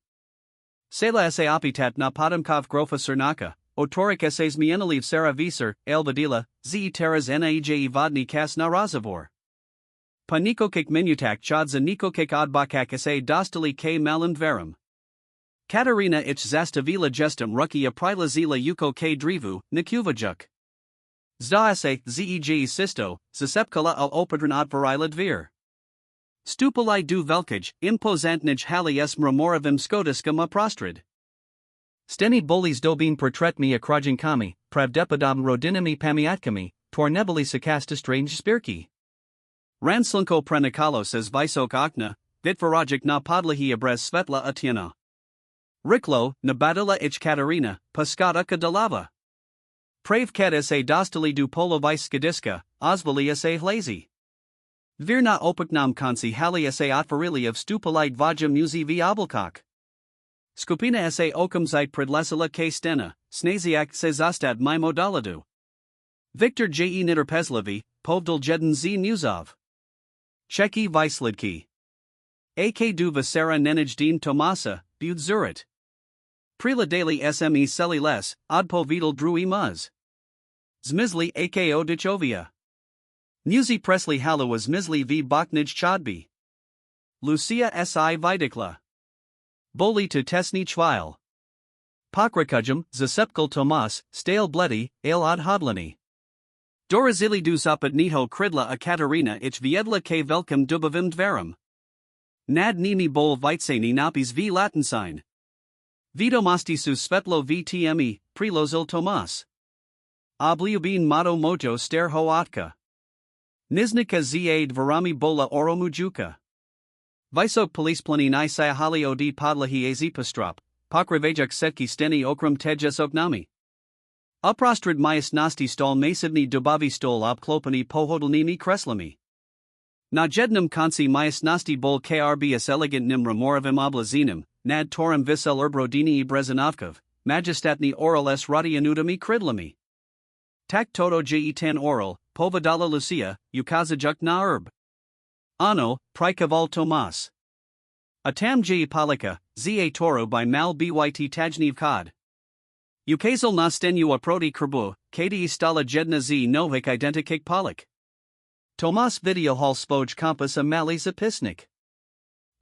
Sela sa opitat na podomkov grofa cernaka, otorik essays mienaliv sara visar, elvadila, z teras naej vodni kas na razavor. Pa nikokik minutak chodza nikokik odbakak essay dostali k malim verum. Katarina ich zastavila gestum rukia prilazila yuko k drivu, nikuvajuk. Zdaase, zeg sisto, zasepkala al opedran odvarila dvir. Stupali du velkaj, impozantnij hali s mramoravim skotiskam prostrad. Steni bolis dobin portretmi akrajinkami, pravdepadam rodinami pamiatkami, tornebali sakasta strange spirki. Ranslunko prenikalo says visok okna, vitvarajik na podlahi abrez svetla atyana. Riklo, nabadala ich Katarina, paskata dalava. Prave ket sa dostali du polovice skadiska, osvali sa hlazy. Virna opaknam konsi hali sa otvarili of stupalite vaja muzi v oblakok. Skupina sa okamzite predlesila k stena, snaziak se zastad mimo doladu. Victor je niterpezlevi, povdal jeden z muzov. Cheki Vyslidki. Ak du Vasera Nenijdim Tomasa, Bud Zurit. Prila daily sme seli les, odpo vidal drui muz. Zmizli ako dichovia. Muzi Presley Halu Zmizli v Boknij Chodbi. Lucia si Vidikla. Boli to Tesni Chvile. Pokrakujum, Zasepkal Tomas, Stale Bledi, Ale od Hodlani. Dorazili du zapadniho kridla a Katarina ich viedla k velkum dubavim dverum. Nad nimi bol vitseni napis v latinsign. Vidomostisu svetlo vtme, prilozil Tomas. Obliubin moto mojo ster hoatka. Niznika zaid varami bola oromujuka. Visok polisplanin I sayahali od podlahi azipastrop, pokravejuk setki steni okram tejes oknami. Uprostrad myas nasti stol masivni dubavi stol obklopani pohodlnimi kreslami. Na jednum konsi myas nasti bol krbs elegant nim ramoravim oblazinum, nad torum visel erbrodini brezanovkov, majestatni oral s radianudami kridlami. Tak toto je tan oral, povadala Lucia, ukazajuk na herb. Ano, prikaval Tomas. Atam je palika, za toro by mal byt tajniv kod. Ukazal nastenu aproti krbu, kdi stala jedna z novik identikik polik. Tomas video hal spoj kompas a mali zapisnik.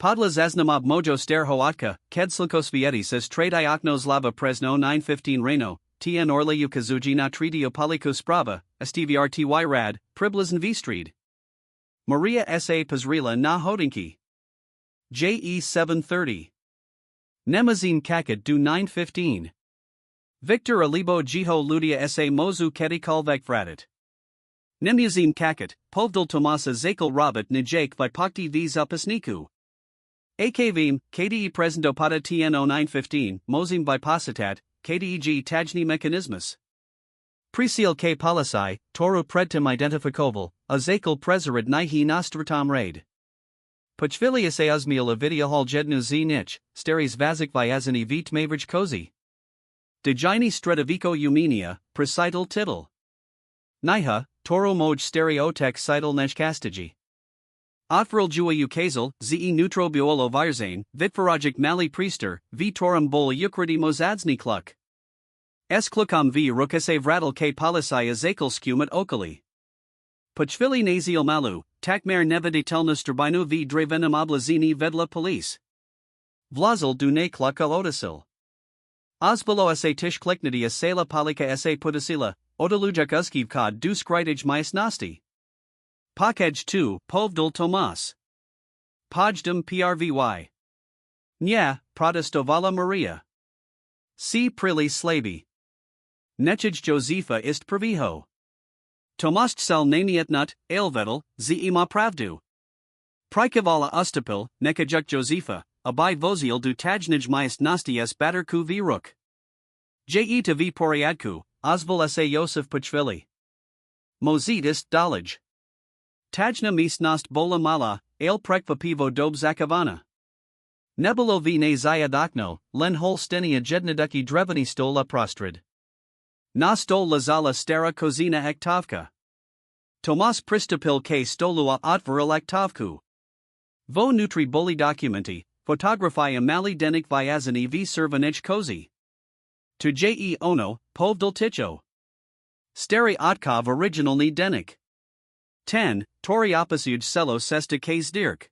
Podla zaznamob mojo ster hoatka, kedslukos vietis trade ioknos lava presno 915 reno, tn orla ukazuji na tridio poliko sprava, stvrty rad, priblazn vstreed. Maria sa Pazrila na hodinki. Je 730. Nemazin kakad du 915. Victor Alibo Jiho Ludia sa Mozu Kedikalvek Fratit. Nemuzim Kakit, Povdal Tomasa Zakal Robert Nijake Vipakti v Zapasniku. Akvim, KDE Presento Pada TNO 915, Mozim Vipositat, KDEG Tajni Mechanismus. Presil K Polisai, Toru Predtim Identifikoval, Azakal Prezerid Nihi Nostratam Raid. Pachvilius Azmiel Avidia Hal Jednu Z Nich, Steris Vazik Vyazani Vit Mavrij Kozi. Dejini stredivico eumenia, precital tittle. Niha, toro moj stereotek cital neshkastigi. Otvril jua ukazal, ze neutro biolo virzane, vitfaragic mali priester, v torum bol ukridi mozadzny kluk. S klukam v rukase vradal k polisai azakal skumat okali. Pachvili naziel malu, takmer nevadi telnusturbinu v dravenum oblazini vedla police. Vlazel du ne kluka odasil. Ozbalo se tish kliknidi asela palika se putasila, odalujak uskiv kod du skritij majsnosti. Pakej 2, povdul Tomas. Pojdum prvy. Nya, protestovala Maria. C. Prili slavi. Nechij Josepha ist prviho. Tomasť sel nanietnut, ailvedel, ze ima pravdu. Prikavala ustapil, nekajuk Josepha, abai vozil du tajnij majsnosti s baterku viruk. Je to v poriadku, ozval se Josef Pachvili. Mozit ist dalej. Tajna misnost bola mala, ale prekva pivo dob zakavana. Nebulo v ne zayadokno, len holstenia jednaduki dreveni stola prostrid. Na stol lazala stara kozina aktovka. Tomas pristupil k stolua otvoril aktovku. Vo nutri boli documenti, fotografia mali denik vyazani v servanich kozi. To je ono, povdil ticho. Stary otkov originalny denik. 10. Tori opasuj selo sesta k's dirk.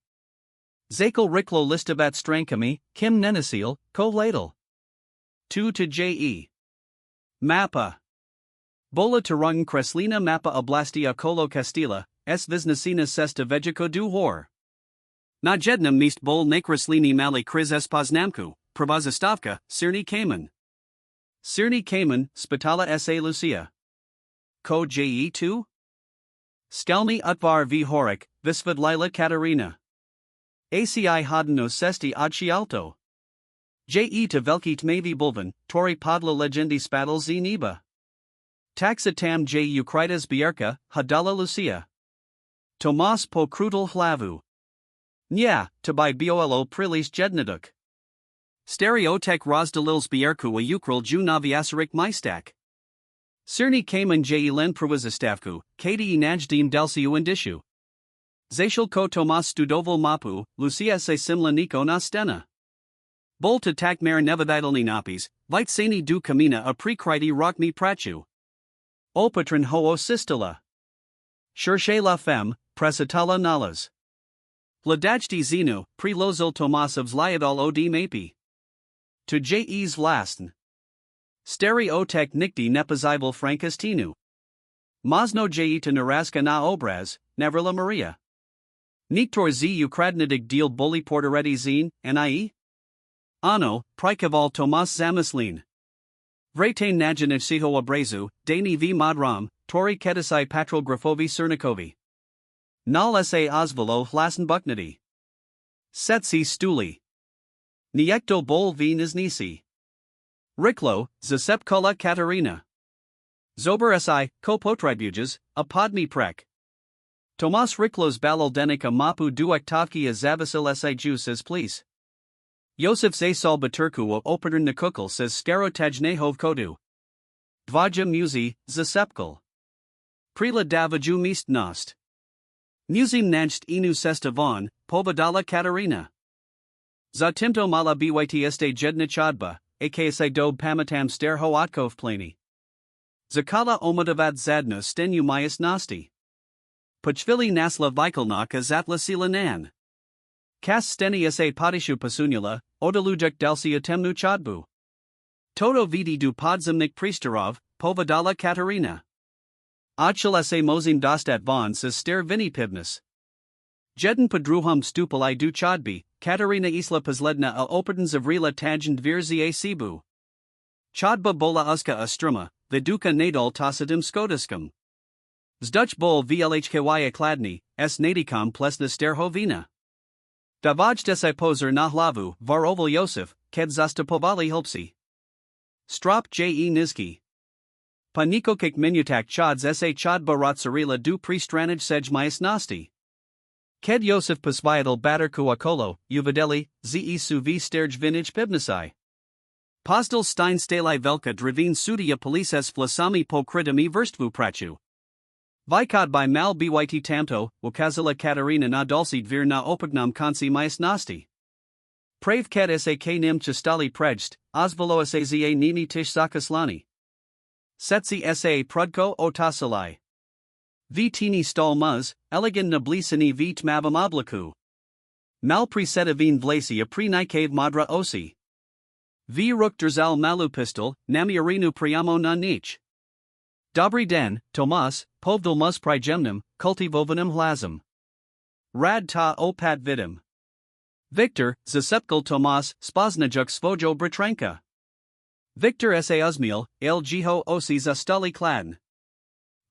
Zakel riklo listabat strankami, kim nenasil, ko ladel. 2 to je. Mappa. Bola turung kreslina mappa oblastia kolo Castilla, s visnacina sesta vejico du hor. Na jednam mist bol nakreslini mali kriz espoznamku, pravazastavka, Sirni Kamen. Sirni Kamen, spitala sa Lucia. Ko je 2? Skalmi utvar v horik, visvedlila Katarina. ACI hodno sesti odchialto. Je to velki tmavi bulvan, tori podla legendi spadal z niba. Taxa tam je ukritas bierka, hadala Lucia. Tomas po krutal hlavu. Nya, to by bolo prilis jednaduk. Stereotek rozdalils bierku a ukril ju naviasarik maistak. Sirni Kamen je len provizastavku, kdi najdim delsiu indishu. Zashil ko Tomas studoval mapu, Lucia se simla niko na stena. Bol to takmer nevavidalni napis, vite sani du kamina a prekriti rokmi prachu. Opatrin ho sistala. Cherche la femme, presatala nalas. Vladajti zinu, prilozil Tomas of zliadal od mapi. To je's vlasten. Stereotek nikti nepozival frankastinu. Mozno je to naraska na obraz, Navrila Maria. Niktor z ukradnidig deal boli portareti zine, nie? Ano, prikaval Tomas zamislin. Vrate najanich siho abrazu, dani v modram, tori ketisai patrol grafovi cernikovi. Nal sa ozvalo hlasen buknadi. Setsi stuli. Niekto bol v niznisi. Riklo, zasepkola Katarina. Zober si, ko potribujas, a podmi prek. Tomas Riklos baloldenika mapu duaktovki a zavasil si juices please. Josef zasal baturku o opatern nakukal says sterotajnehov kodu. Dvaja muzi, zasepkal. Prila davaju mist nost. Muzim najst inu sesta von, povadala Katarina. Zatimto mala byt este jedna chodba, aksa dob pamatam sterho otkov plani. Zakala omodavad zadna stenu myas nosti. Pachvili nasla vikalnak a zatla silanan. Kas steni sa potishu pasunula, odalujak delsia temnu chodbu. Toto vidi du podzimnik priesterov, povadala Katarina. Odshal sa mozim dostat von sa ster vini pibnus. Jeden podruhum stupali du chodbi, Katarina isla pozledna a opatens avrila tangent virzia sibu. Chodba bola uska astruma, viduka nadal tosadim skotiskum. Zduch bol vlhkya kladni, s nadikam plesna sterhovina. Davaj desai poser na hlavu, varoval Josef, ked zastapovali hilpsi. Strop je nizki. Panikokik minutak chods sa chodba rotsarila du pristranij sej majasnosti. Ked Josef pasviatal baterku akolo, uvideli, ze su v sterj vinij pibnasai. Pozdel stein stali velka drivin sudia polices flasami pokrytami verstvu prachu. Vykod by mal byt tamto, ukazala Katarina na dulcid vir na opognam konci majasnosti. Prave ket sak nim chistali prejst, ozvalo za nini tish sakaslani. Setsi sa prudko otasalai. V tini stol muz, elegant nablisani v tmavam oblaku. Mal presetavine vlasia pre nikave madra osi. V ruk drzal malu pistol, namiarinu priamo na nich. Dobry den, Tomas, povdal mus prijemnim, kultivovanim hlazem. Rad ta opat vidim. Victor, zasepkal Tomas, spoznajuk svojo bratranka. Victor sa uzmil, el jiho osi za stali kladn.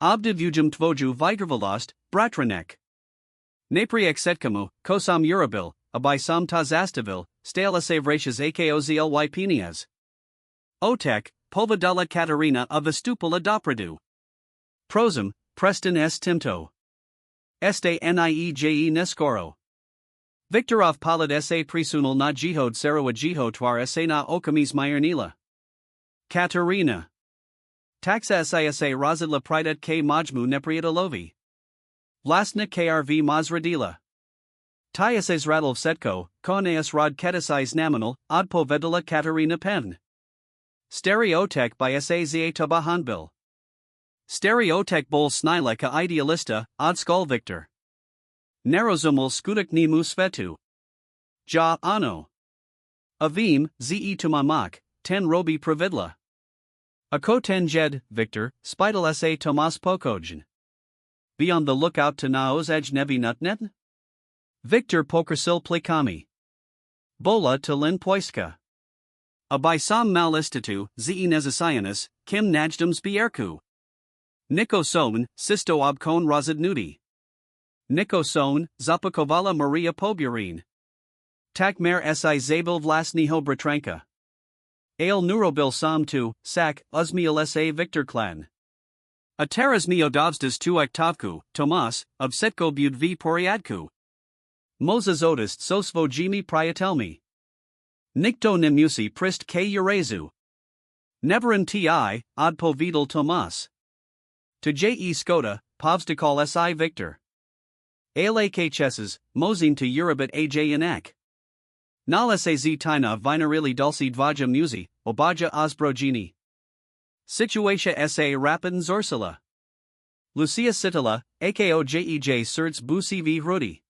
Obdivujum tvoju vitrvalost, bratranek. Napriek setkamu, kosam urabil, abisam ta zastavil, stale savratias akozly penias. Otek, povadala Katarina of Vestupala dopradu. Prosum, Preston s timto. Este nieje neskoro. Viktorov palad sa prisunal na jihod sarawa jiho twar sa na okamis myrnila. Katarina. Taxa sa razidla pridet k majmu nepriadalovi. Vlastna krv mazradila. Tyasas radlov setko, koneas rod ketasais naminal, odpovedala Katarina pen. Stereotek by sa tabahanbil. Stereotek bol snileka idealista, odskol Victor. Narozumul skudak ni musvetu. Ja ano. Avim, ze tumamak, ten robi pravidla. Ako ten jed, Victor, spidal sa Tomas Pokojn. Be on the lookout to naos edge nevi nutnet? Victor Pokersil plikami. Bola to lin poiska. Abisam malistitu, ze nezasianus, kim najdums bierku. Niko son, sisto obkon razadnudi. Niko son, zapakovala Maria Poburin. Takmer si zabil vlasniho bratranka. Ale neurobil sam tu, sak, uzmiel sa Victor clan. Ateras miodavstas tu aktovku, Tomas, of setko bud v poriadku. Moses odist sosvo jimi priatelmi. Nikto nemusi prist k urezu. Neverin ti, odpo vidal Tomas. To je skoda, povstikal si Victor. Ale kcheses, mozin to Eurobit aj inak. Nala se z tina vinarili dulci dvaja musi, obaja osbrogini. Situatia sa rapid zorsala. Lucia Citala, ako jej certs busi v rudi.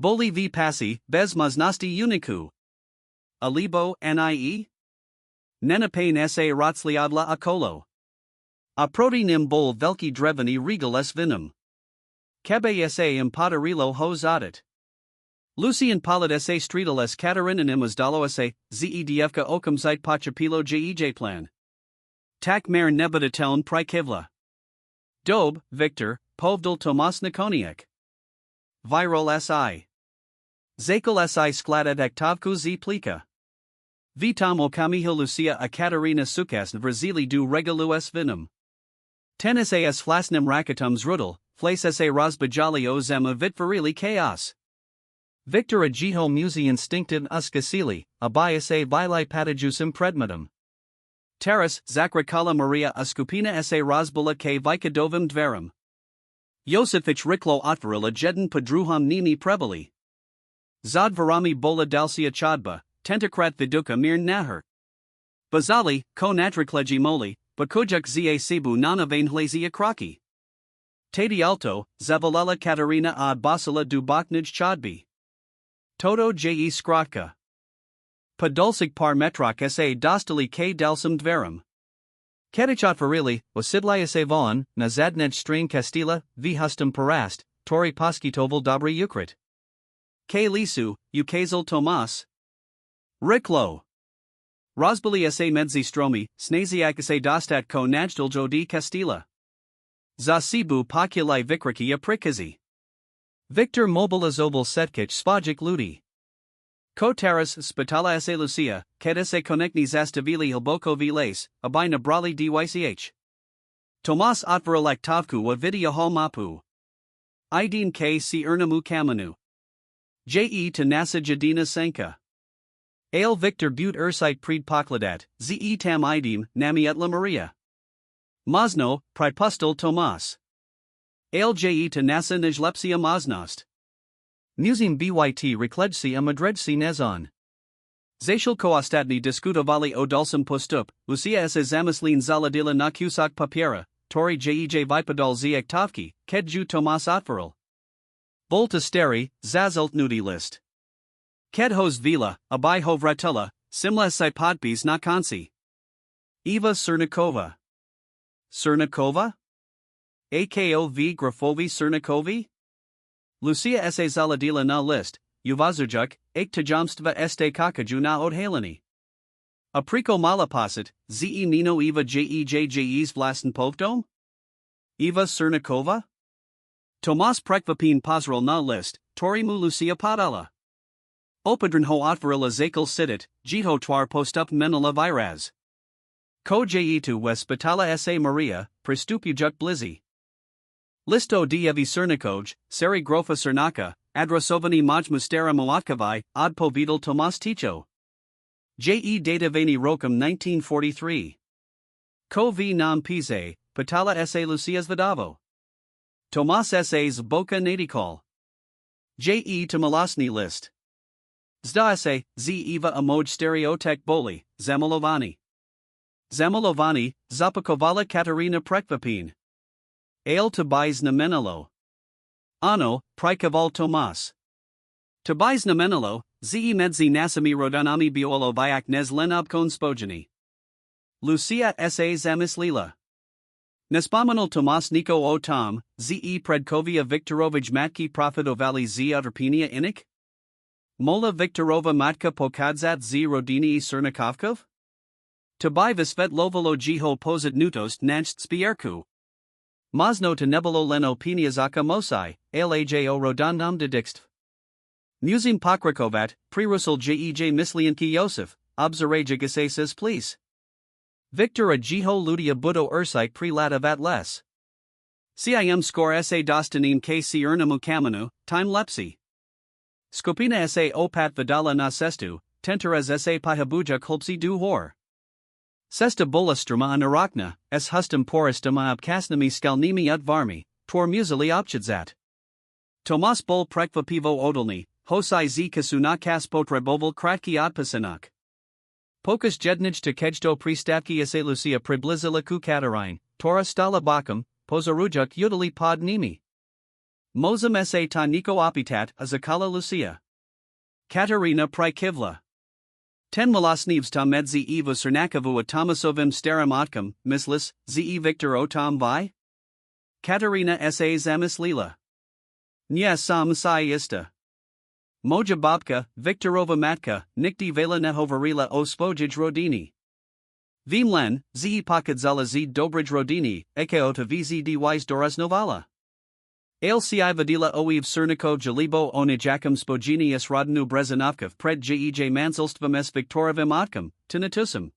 Boli v passi, bez maznosti uniku. Alibo nie? Nenapane sa rotsliadla akolo. A protinim bol velki dreveni regal s vinum. Kebe sa impadarilo hos audit. Lucian palad sa streetal s Katarinanim uzdalo sa, zedfka okamzite pachapilo jej plan. Tak mer nebadateln prikivla. Dob, Victor, povdal Tomas Nikoniak. Viral si. Zakal si skladat aktovku z plika. Vitam okamihil Lucia a Katarina sukas vrzili du regalu s vinum. Tenis as flasnim rakatums rudal, flace sa razbajali o zema vitvarili chaos. Victor a jiho musi instinctive uskasili, abias a vili patajusum predmatum. Taras, Zakrakala Maria Askupina sa razbula k vikadovim dverum. Josefich Riklo otvarila jedan padruham nimi prebali. Zadvarami bola dalsia chodba, tentakrat viduka mir nahar. Bazali, ko natrikleji moli, bakujak za sibu nanavain hlazia kraki. Tadi alto, zavalala Katarina ad basala du baknij chodbi. Toto je skratka. Podolsik par metrak sa dostali k delsum dverum. Kedichat varili, osidlaya se von, na zadnej string Castilla, v hustum parast, tori poskitoval dobry ukrit. K lisu, ukazal Tomas. Riklo. Rozbali sa medzi stromi, snaziak sa dostat ko najdoljo di Castilla. Za sibu pokulai vikraki a prikazi. Victor mobilizobal setkich spajik ludi. Kotaras spitala sa Lucia, keda se konekni zastavili hilboko viles, abay nabrali dych. Tomas otvaralak tavku wa video hall mapu. Idin k si ernamu kamanu. Je to nasa jadina senka. Ale Victor but Ursite pred pokladat, ze tam idem, nami etla Maria. Mozno, pripustel Tomas. Ale je to nasa najlepsia moznost. Musim byt rekledsia madredsi nezon. Zasiel koastatni diskutovali o dulcem postup, Lucia se zamislin zaladila na kusak papiera, tori jej vipadal ziek tavki, kedju Tomas otferal. Volta steri, zazelt nudi list. Kedhos vila, abai hovratella, simla sipodpis na konsi. Eva Cernikova. Cernikova? Akov Grafovi Cernikovi? Lucia se zaladila na list, uvazujuk, ek tajamstva este kakaju na odhaleni. Apriko malapasit, ze nino Eva jejs vlasten povdom? Eva Cernikova? Tomas prekvapin pozral na list, torimu Lucia padala. Opadran ho otvarila zakel sidit, jito twar postup menala viraz. Ko jetu wes spitala sa Maria, pristupujuk blizzy. Listo dievi Cernikoj, seri grofa Cernaka, adrasovani maj mustera moatkavai, od povidal Tomas Ticho. Je datavani rokam 1943. Ko v nam pise, patala sa Lucias vidavo. Tomas sa's boka nadikol. Je to malasni list. Zda sa, z eva amoj stereotek boli, Zamilovani. Zamilovani, zapakovala Katerina prekvapin. Ale Tobias na Menelo. Ano, prikaval Tomas. Tobias na Menelo, ze medzi nasami rodanami biolo viak nes lenobkon spojeni. Lucia sa zamislila. Nespomenal Tomas Niko o Tom, ze predkovia Viktorovich matki profitovali z otrpinia inik? Mola Viktorova matka pokadzat z rodini Cernikovkov? Tobai Vesvetlovalo jiho pozit nutos nancht spierku. Mozno to nebolo leno peniazaka mosai, alajo rodandam dedixtv. Musim pokrakovat, prerusal jej mislianki Yosef, observajagisasis please. Victor a jiho ludia budo ursite prelatavat les. Cim score sa dostanin k ciernamu kamanu, time lepsi. Skopina sa opat vidala na sestu, tenteras sa pihabuja kolpsi du hor. Sesta bolastruma anarakna, s hustum poristama obkasnami skalnimi ut varmi, tor musili opchidzat. Tomas bol prekvapivo odolni, hosai z kasunakas potreboval kratki odpasinak. Pokus jednij to kejto pristavki sa Lucia priblizila ku katarine, tora stala bakam, pozarujuk udali pod nimi. Mozam sa ta niko opitat azakala Lucia. Katerina prikivla. Ten malasnivs ta medzi eva Cernakavu a Tomasovim staram otkam, mislis, ze Victor o Tom vi? Katerina sa zamislila. Nya sam sai ista. Moja babka, Viktorova matka, nikti vela nehovarila o spojij rodini. Vimlen, ze pakadzala z dobrij rodini, ekeota vz dys doras novala. Ale ci vadila oev Cerniko jalibo onijakam spojini s rodinu brezanovkov pred jej manzelstvom s Viktorovim otkam, tinatusam.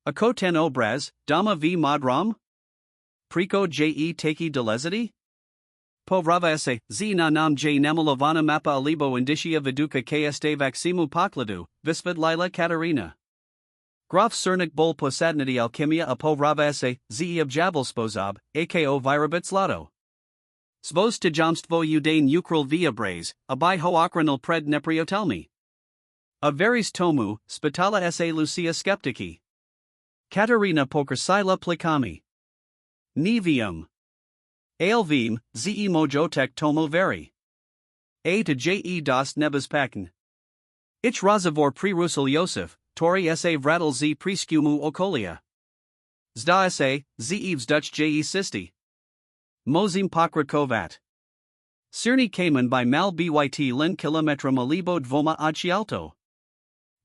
Ako ten obraz, dama v modrom? Priko je taki delezity? Povrava se, z na nam j namilovana mapa alibo indicia viduka kste vaximu pokladu, visvid lila Katerina. Graf Cernik bol posadnity alchimia a povrava se, z objavel spozab, ako virabits lato. Svos tajamstvo udane ukril via braze, abai ho okranal pred nepriotelmi. A veris tomu, spitala sa Lucia skeptiki. Katerina pokrasila plikami. Nevium. Alvim, ze mojotek tomo veri. A to je das nebaspaken. Ich razavor prerusal Yosef, tori sa vradal z preskumu okolia. Zda sa, ze vzdutch je sisti. Mozim pokrakovat. Cerny Cayman by mal byt len kilometra malibo dvoma odchialto.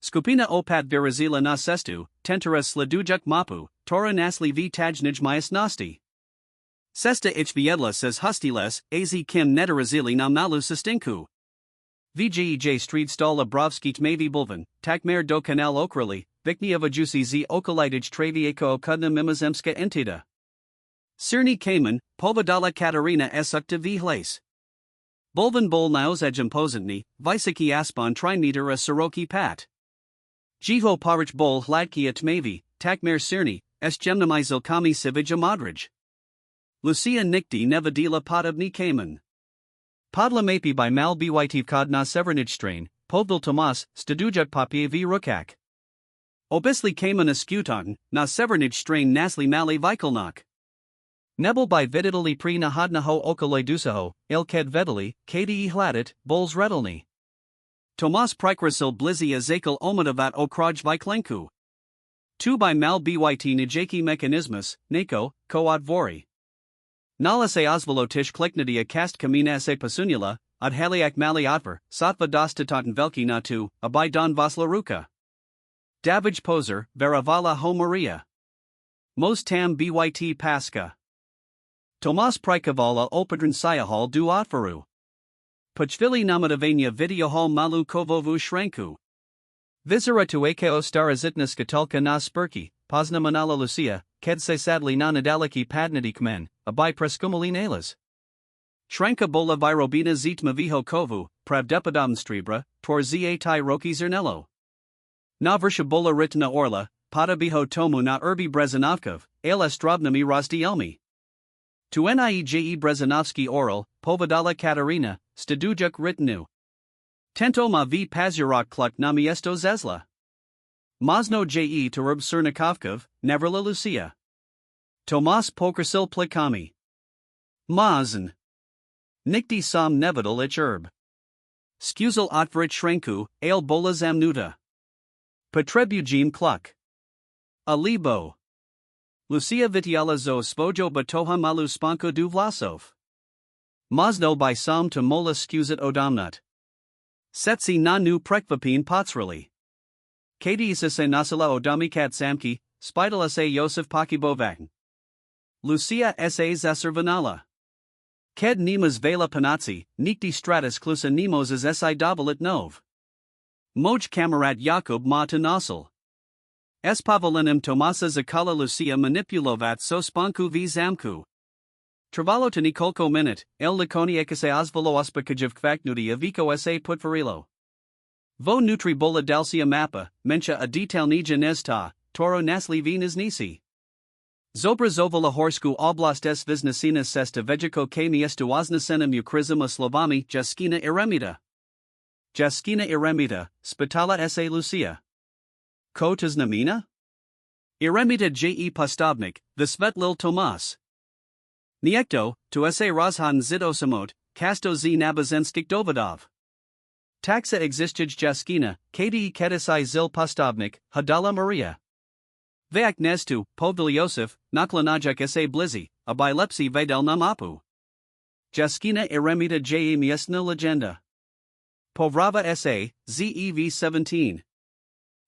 Skupina opat virazila na sestu, tenteras sledujuk mapu, tora nasli v tajnij nosti. Sesta ich viedla says hustiles, az kim netarazili na malu sustinku. Vjej street stala brovskit mavi bulvan, takmer do kanal okrali, viknieva jusi z okolitij travieko okudna mimozemska entida. Cerny Cayman, povadala Katerina esukta v hlace. Bulvan bol naos ejim posantni, visiki aspon triniter a soroki pat. Jiho parich bol hladki atmavi, takmer sirni, s gemnami zilkami sivija modrij. Lucia nikti nevadila podobni kamen. Podla mapi by mal bytiv kod na severnij strain, povdil Tomas, stadujuk papie v rukak. Obisli kamen askutan, na severnij strain nasli mali vikolnak. Nebel by vididali pri nahadnaho okaloy dusaho, ilked vedali, kdi hladit, bols redalni. Tomas prikrasil blizzy azakel omadavat okraj viklenku. 2 by mal byt nijaki mechanismus, nako, koad vori. Nala se ozvolotish kliknadia kast kamina se pasunula, adhaliak mali atver, satva dostatotan velki natu, abai don vaslaruka. Davij poser, veravala ho Maria. Mos tam byt paska. Tomas prikavala opedran sayahal du atvaru. Pachvili namadavania videohal malu kovovu shranku. Visera tu akeo starazitna skatulka na spurki, pozna manala Lucia, kedse sadly na nadaliki padnadi kmen, abai preskumalin alas. Shranka bola virobina zit maviho kovu, pravdepadam stribra, tor tai roki zernello. Na versha bola ritna orla, pada biho tomu na urbi brezanovkov, ale strobnami rozdielmi. Tu nieje brezanovski oral, povedala Katarina, stadujuk ritnu. Tento ma v pazurok kluk na miesto zezla. Mozno je terub Cernikovkov, nevrla Lucia. Tomas pokrasil plikami. Mazn. Nikti sam nevidal ich herb. Skuzal otvarit shrenku, ale bola zamnuta. Potrebujim kluk. Alibo. Lucia vitiala zo spojo batoha malu spanko du vlasov. Mozno by sam to mola skuzit odamnut. Setsi na nu prekvapin potsrali. Kati se nasila odamikat samki, spidala se Josef pakibovang. Lucia sa zaservanala. Ked nemas vela panatsi, nikti stratus klusa nemos as si dovalit nov. Moj kamerad Jakub ma to nasil. Espavalinim Tomasa zakala Lucia manipulovat so spanku v zamku. Travalo to Nikolko minute, el likoni ekase ozvalo ospakajiv kvaknudi aviko sa putvarilo. Vo nutri bola dalsia mappa, mencha a detailnija nezta, toro nasli v nisi. Zobra zovala horsku oblast s visnasina sesta vejiko k miestu oznasenem ukrizima slovami jaskina iremita. Jaskina iremita, spitala sa Lucia. Ko to znamina? Iremita je postovnik, the svetlil Tomas. Niekto, to sa rozhan zidosamot, kasto z nabazenstik dovodov. Taxa existij jaskina, kdi kedisai zil postovnik, hadala Maria. Veak nestu, povdil Josef, naklanajak sa blizzy, a bilepsi vedel namapu. Jaskina iremita je miestna legenda. Povrava sa, zev 17.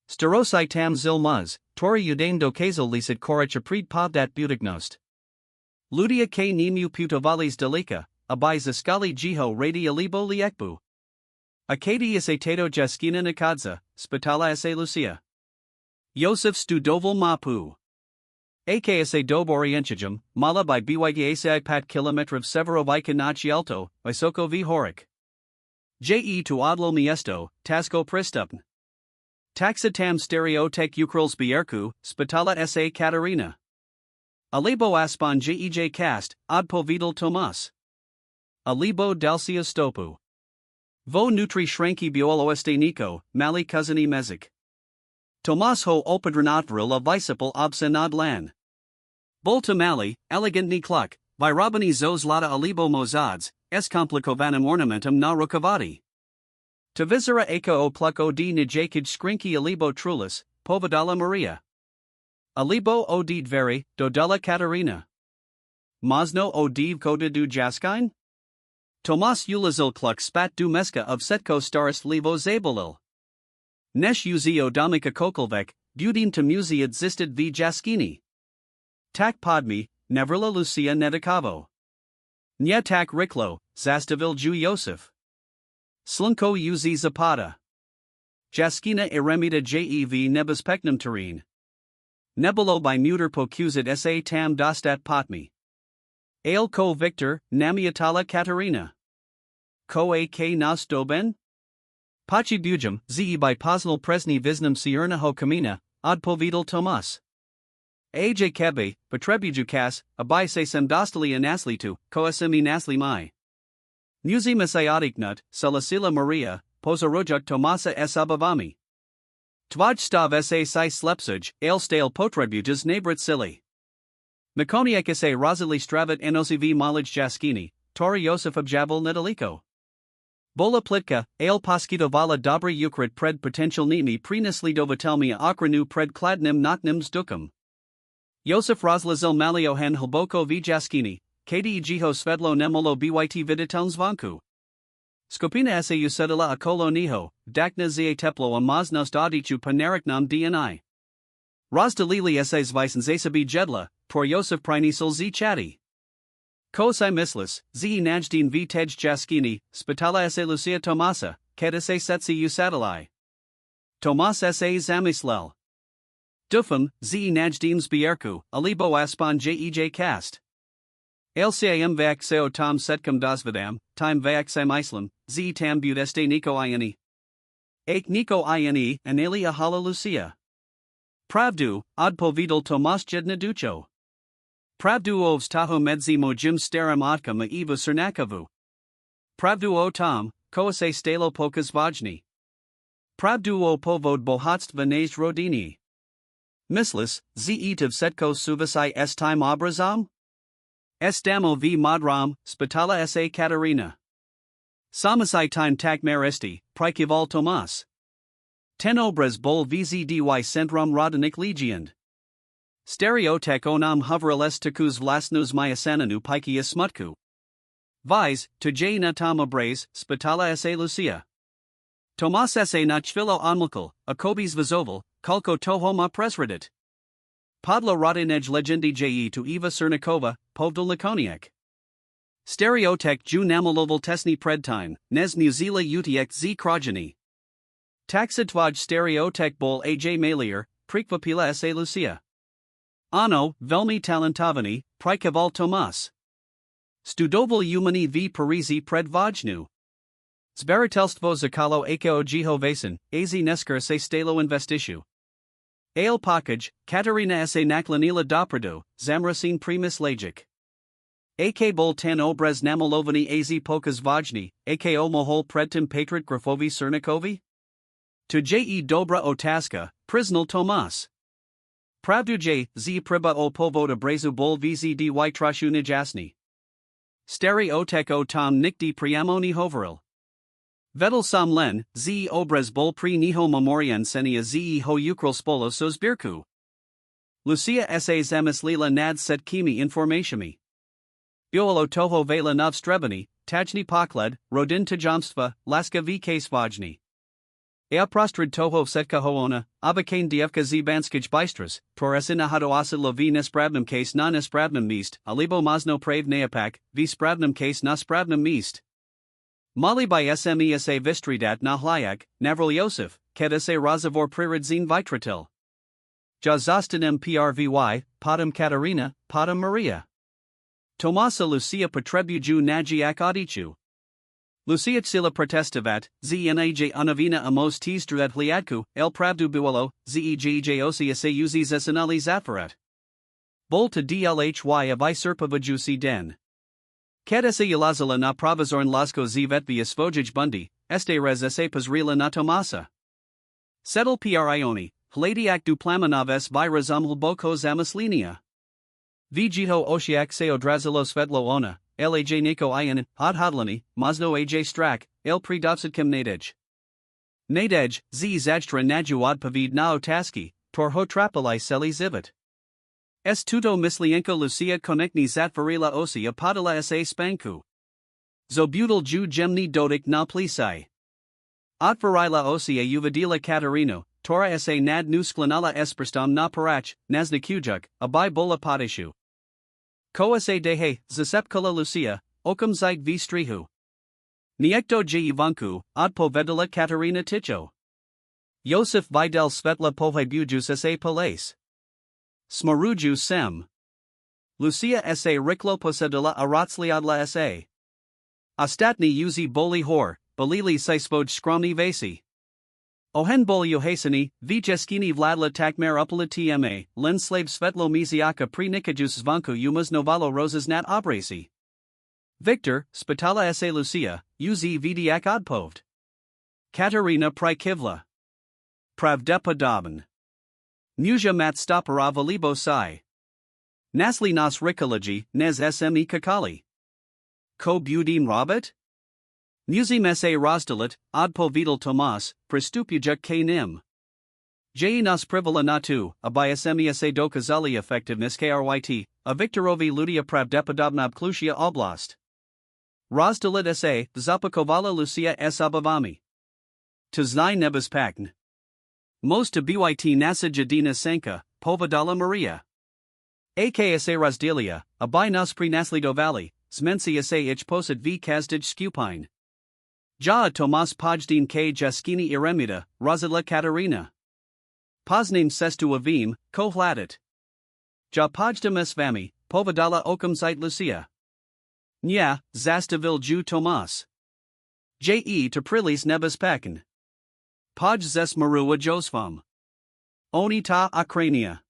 Starosai tam zil muz, tori udain dokazel lisit korich aprid povdat butignost. Ludia k nemu putovalis delika, abai zaskali jiho radi alibo liekbu. Akadi sa tato jaskina nakadza, spitala sa Lucia. Josef studoval mapu. Aksa doborienchijum, mala by byt sa pat kilometrov severovika nachielto, visoko v horik. Je tu odlo miesto, tasko pristupn. Taxa tam stereotek ukrils bierku, spitala sa Katarina. Alibo aspan jej cast, odpo vidal Tomas. Alibo dalsia stopu. Vo nutri shranki biolo este nico, mali kuzini mezik. Tomas ho opedranatvril a visipal obsenad lan. Bolta mali, elegantni kluk, virabani zos lata alibo mozads, es complicovanum ornamentum na rukavati. Tavizera aka o pluk od nijakid skrinki alibo trulis, povedala Maria. Alibo odid veri, dodela Katarina. Mozno odiv koda du jaskine? Tomas ulazil kluk spat du meska of setko staris levo zabolil. Nesh uzi odamika kokolvek, dudin to muzi existed v jaskini. Tak podmi, nevrla Lucia nedakavo. Nya tak riklo, zastavil ju Josef. Slunko uzi zapata. Jaskina iremita jev nebespeknum terine. Nebulo by muter pokuzit sa tam dostat potmi. Ale ko Victor, namiatala Katarina. Ko ak nas doben? Pachi bujum, ze by poznal presni visnum sierna ho kamina, odpovidal Tomas. Aj kebe, potrebuju kas, abai se sem dostali anaslitu, koasimi nasli mai. Muzi masayotic nut, salasila Maria, pozorojak Tomasa s abavami. Tvaj stav sa si slepsuj, ale stale potrebujas nabrit sili. Makoniak sa rozili stravat enosi malaj jaskini, tori Josef objavel nedaliko. Bola plitka, ale poskitovala dobry ukrit pred potential nimi prineslidovotelmia okranu pred kladnim notnims dukum. Josef rozlazil maliohen hlboko v jaskini, kdi jiho svedlo nemolo byt viditeln zvanku. Skupina sa usedila a kolo niho, dakna zie teplo a maznost audichu panariknam dni. Rozdalili sa zvisen zasabi jedla, por Josef prinisel z chati. Kosai mislis, ze najdin v tej jaskini, spitala sa Lucia Tomasa, keda sa setsi usadalai. Tomas sa zamislel. Dufum, ze najdin zbierku, alibo aspan jej cast. Lcam vac seo tom setcum dosvidam, time vac sam islam, z tam budeste nico ini. Ake nico ini, analia hala Lucia. Pravdu, odpovidal Tomas jedna ducho. Pravdu ovs taho medzi mojim staram otkam a eva cernakavu. Pravdu o tom, koase stalo pokas vajni. Pravdu o povod bohatst vanez rodini. Mislis, zeetiv setko suvasai s time obrazam? Estamo v madram, spitala sa Katerina. Samasai time tak maristi, prikival Tomas. Ten obras bol vzdy centrum rodanik legiand. Stereotek onam hoverales takus vlasnus myasananu pikia smutku. Vise, to j na tom obras, spitala sa Lucia. Tomas sa na chvilo onmukal, akobis vazoval, kalko tohoma presredit. Podlo rodinej legendi je to Eva Cernikova, povdal Lakoniak. Stereotek ju namaloval tesni predtime, nes muzila utiek z krojeni. Taxitvaj stereotek bol aj malier, prikvapila sa Lucia. Ano, velmi talentavani, prikaval Tomas. Studoval umani v Parisi pred vajnu. Zbaritelstvo zakalo akeo jiho vasen, az nesker se stalo investishu. Ale pakaj, Katerina sa naklanila doprado, zamrasin primus lajik. Ak bol ten obraz namalovani az pokas vajni, ako mohol predtim patrit grafovi Cernikovi? To je dobra otaska, priznal Tomas. Pravdu j, z priba o povoda brazu bol vzdy trashu nejasni. Stereotek o tom nikdi priamoni hoveril. Vedel sam len, z obraz bol pri niho memorian senia z ho ukril spolo sos birku. Lucia sa zamislila nad set kimi informatiami. Biolo toho vela nov strebani, tajni pokled, rodin tajamstva, laska v case vajni. Eaprostrid toho setka hoona, abakain dievka z banskij bystras, proresina hadoasilo v nespravnum case na nespravnum mist, alibo mazno prave neapak, v spravnum case na spravnum mist. Mali by smesa vistridat na hlyak, navril Josef, keda se razavor priridzin vitratil. Jazastanem prvy, potom Katerina, potom Maria. Tomasa Lucia potrebuju najiak audichu. Lucia tsila protestavat, znaj unavina amos tizdrat hliadku, el pravdu buolo, zej osia se uzis esanali zafarat. Bol to dlhy avi serpavajusi den. Keda se yalazala na pravazorn lasko zvetvi svojij bundi, este res se pazrila na Tomasa. Settle prioni, hladiak duplamenov s virazum hlboko zamaslinia. Vjito oshiak se odrazilo svedlo ona. Laj Niko Ian, Hodhodlani, Mazno Aj Strak, El Pridovsitkim Nadej. Nadej, Z Zajtra Najuad Pavid Nao Taski, Torho Trapalai Seli Zivit. S Tuto Mislienko Lucia Konekni Zatvarila Osi Apodala Sa Spanku. Zobutal Ju Gemni Dodik Na Plisai. Otvarila Osia Uvadila Katerino, Tora Sa Nad Nusklanala Esperstam Na Parach, Nazna Kujuk, Abai Bola Podishu. Koa se dehe, zasepkala Lucia, okam zeit v strihu. Niekto je Ivanku, odpovedala Katerina Ticho. Josef Vidal Svetla Pohebujus sa Palais. Smaruju sem. Lucia sa Riklo posedala Aratsliadla sa. Ostatni uzi boli hor, balili si svoj skromni vasi. Ohen bolio hasani, v jeskini vladla takmer upala tma, len slave svetlo miziaka pri nikajus zvanku umas novalo rosas nat obrasi. Victor, spitala sa Lucia, uz vidiak odpoved. Katerina Prikivla. Pravdepodobn. Muja mat stopera valibo si. Nasli nas rikology, nes sme kakali. Ko budin robot? Musim sa rozdalit, odpovedal Tomas, pristupuja k nim. J nas privala natu, aby sme sa dokazali effectiveness kryt, a Viktorovi ludia pravdepodobna obklusia oblast. Rozdalit sa, zapakovala Lucia s obavami. Tznai nebezpekn. Most to byt nasa jadina senka, povedala Maria. Aksa rozdelia, aby nas prinasledovali, zmensi sa ich posad v kazdij skupine. Ja Tomas pojdin k jaskini iremida, rozadla Katerina. Poznim sestu avim, kohladit. Ja pojdem s vami, povedala okamzite Lucia. Nya, zastavil ju Tomas. Je to prilis nebezpeken. Podj zes marua josfam. Oni ta akrania.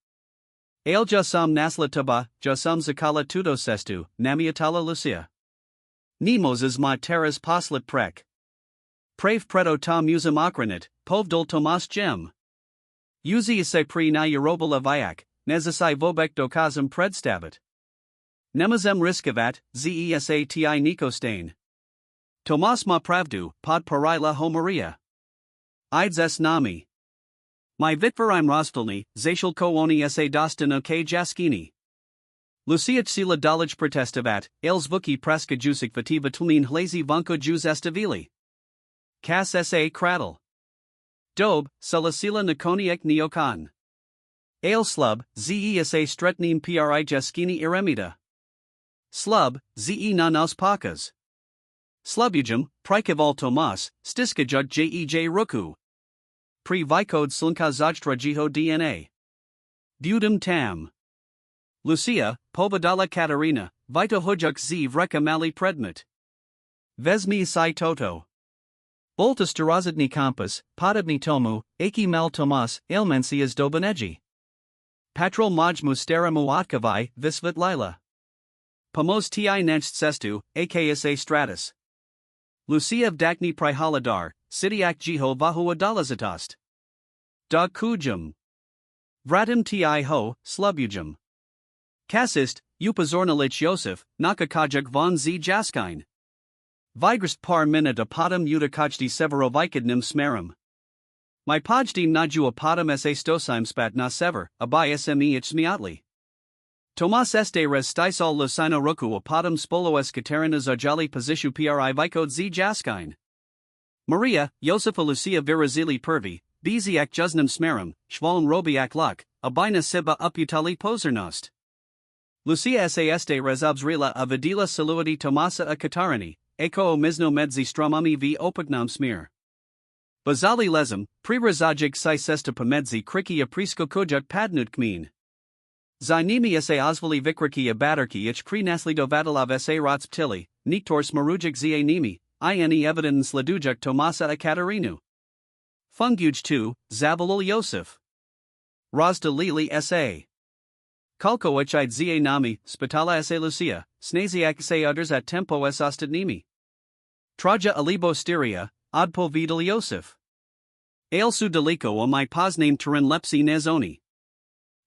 Ale jasam naslataba, jasam zakala tudo sestu, namiatala Lucia. Nemoses ma teras poslit prek. Prave preto ta musam akranit, povdol Tomas gem. Uzi se pri na Eurobala viak, nezasai vobek dokazam predstavit. Nemazem riskavat, zesa ti nikostain. Tomas ma pravdu, pod parila homaria. Ids s nami. My vitvarim rostelni, zashal kooni sa dostano k jaskini. Luciat sila dolaj protestavat, els vuki praska jusik vativa tlmin hlazi vanko jus estavili. Kas sa kradl. Dob, salasila nakoniek neokan. Ale slub, zesa stretnim pri jaskini iremida. Slub, ze na nos pakas. Slubujum, prikaval Tomas, stiskajug jej ruku. Pri vikod slunka zajtra jiho dna. Budum tam. Lucia, povedala Katerina, vita hujuk z vreka mali predmet. Vezmi si toto. Boltus durazidni kampas, podobni tomu, aki mal Tomas, ailmensias dobaneji. Patrol maj mustera muatkavai, visvit lila. Pamos ti nencht sestu, aksa stratus. Lucia vdakni prihaladar, sidiak jiho vahu adalazatost. Dog kujum. Vratim ti ho, slubujum. Kasist, upazornalich Joseph, nakakajak von z jaskine. Vigrist par minute apotum utakajdi severovikadnim smerum. My pojdim naju apotum sa stosim spat na sever, abai sme ich smiatli. Tomas este res stisal lusino roku apotum spolo es Katerina zajali posishu pri vikod z jaskine. Maria, Josefa Lucia virazili pervi, biziak jusnum smerum, shvalm robiak luk, abina siba uputali pozernost. Lucia sa este res obzrila avidila saluadi Tomasa a Katarini, eko mizno medzi stromami v opagnam smear. Bazali lezum, prirazajik si sesta pomedzi kriki aprisko kujak padnut kmin. Zainimi sa ozvali vikriki abadarki ich pri naslido vadalav sa rotsptili, niktors marujik za nimi, ini evidence ladujak Tomasa a Katerinu. Funguj tu, zavalul Yosef. Razda lili sa. Kalko ichid za nami, spitala sa Lucia, snaziak sa others at tempo s ostadnimi. Traja alibo styria, odpo vidal Yosef. Ale su deliko o my pozname turin lepsi nezoni.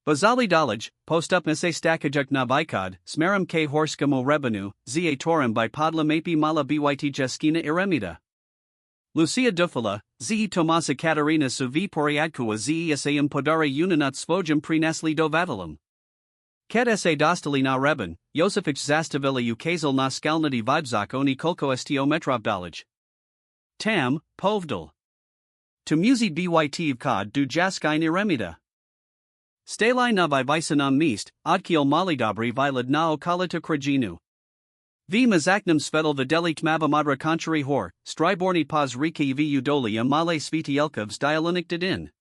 Bazali dalaj, post up sa stakajak na vikod, smerum k horskamo rebenu, za torim by podla mapi mala byt jeskina iremida. Lucia dufala, ze Tomasa Katerina su v poriadkua ze sa podare unanat svojum pri naslido vadalum. Ket sa dostali na reben, Josefich zastavila ukazal na skalnadi vibzak oni kolko stio metrovdalaj. Tam, povdal. To muzi byt vkod du jaskine iremida. Stalai na visanam mist, odkiel malidabri vilad na okalita krajinu. V mazaknam svedal videlit mavamadra konchari hor, striborni paz riki v udolia male svitielkovs dialonik didin.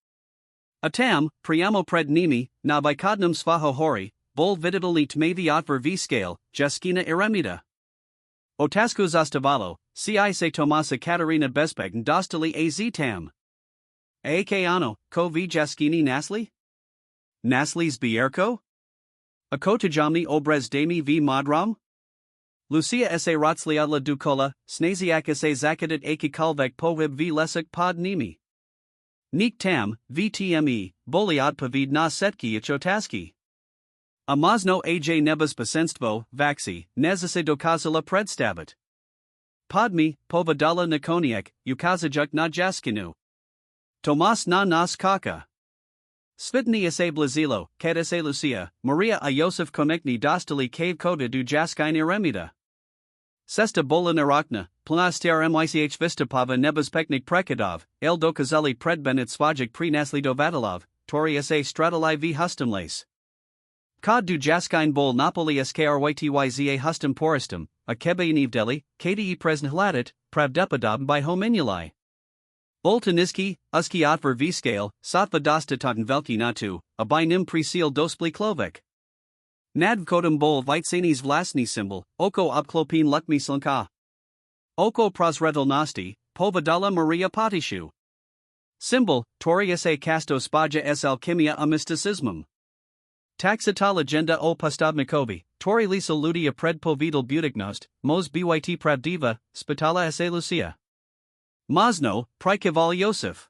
Atam, priamo pred nimi, na vikodnam svaho hori, vol viditalit mavi otver v scale, jaskina iremida. Otasku zastavalo, ci se Tomasa Katarina Bezpeg dostali az tam. Ano, ko v jaskini nasli? Naslis bierko? Ako tajamni obrez dami v modram? Lucia sa rotsliadla dukola, snaziak sa zakadit aki kalvek povib v lesek pod nimi. Nik tam, vtme, boliad pavid na setki ichotaski. Amazno aj nebas pasenstvo, vaxi, nezase dokazala predstavit. Podmi, povadala nakoniek, ukazajuk na jaskinu. Tomas na nas kaka. Svitni sa blazilo, kad sa Lucia, Maria a Josef konekni dostali cave koda du jaskine remida. Sesta bola narakna, planastiar mych vistapava nebas peknik prekadov, el dokazali predbenit svajik prenasli dovatilov, tori sa stratali v hustumlace. Kod du jaskine bol Napoli skrytza hustum poristum, a kebe inivdeli, kde presn hladet, pravdepadab by hominuli. Oltaniski, uski otver v scale, satva dostatoten velki natu, a by nim presil dospli klovek. Nadvkodum bol vitsanis vlasni symbol, oko obklopin lukmislanka. Oko prosredalnosti, povadala Maria Patishu. Symbol, tori sa casto spaja s alchimia a mysticismum. Taxata legenda o postavnikovi, tori lisa ludia pred povedal butiknost, mos byt pravdiva, spitala sa Lucia. Mazno, prikaval Josef.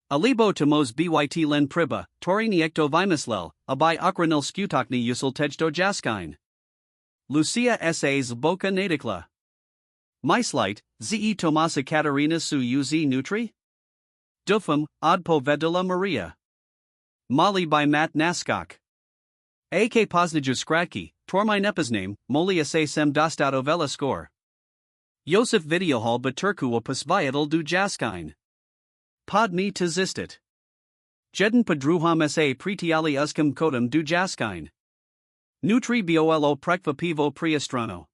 Alibo to mos byt len priba, tori niekto vimaslel, abai akranil skutakni usul tejto jaskine. Lucia sas boka nadikla. Myslight, ze Tomasa Katarina su uz nutri? Dufum, ad povedala Maria. Mali by mat naskak. Ak poznaju skratki, tormai nepazname, molia se sem dostado vela score. Josef videohal baturku o pasvayatal du jaskine. Pod mi tazistit. Jeden padruham sa pretiali uskum kodum du jaskine. Nutri bolo prekva pivo priastrano.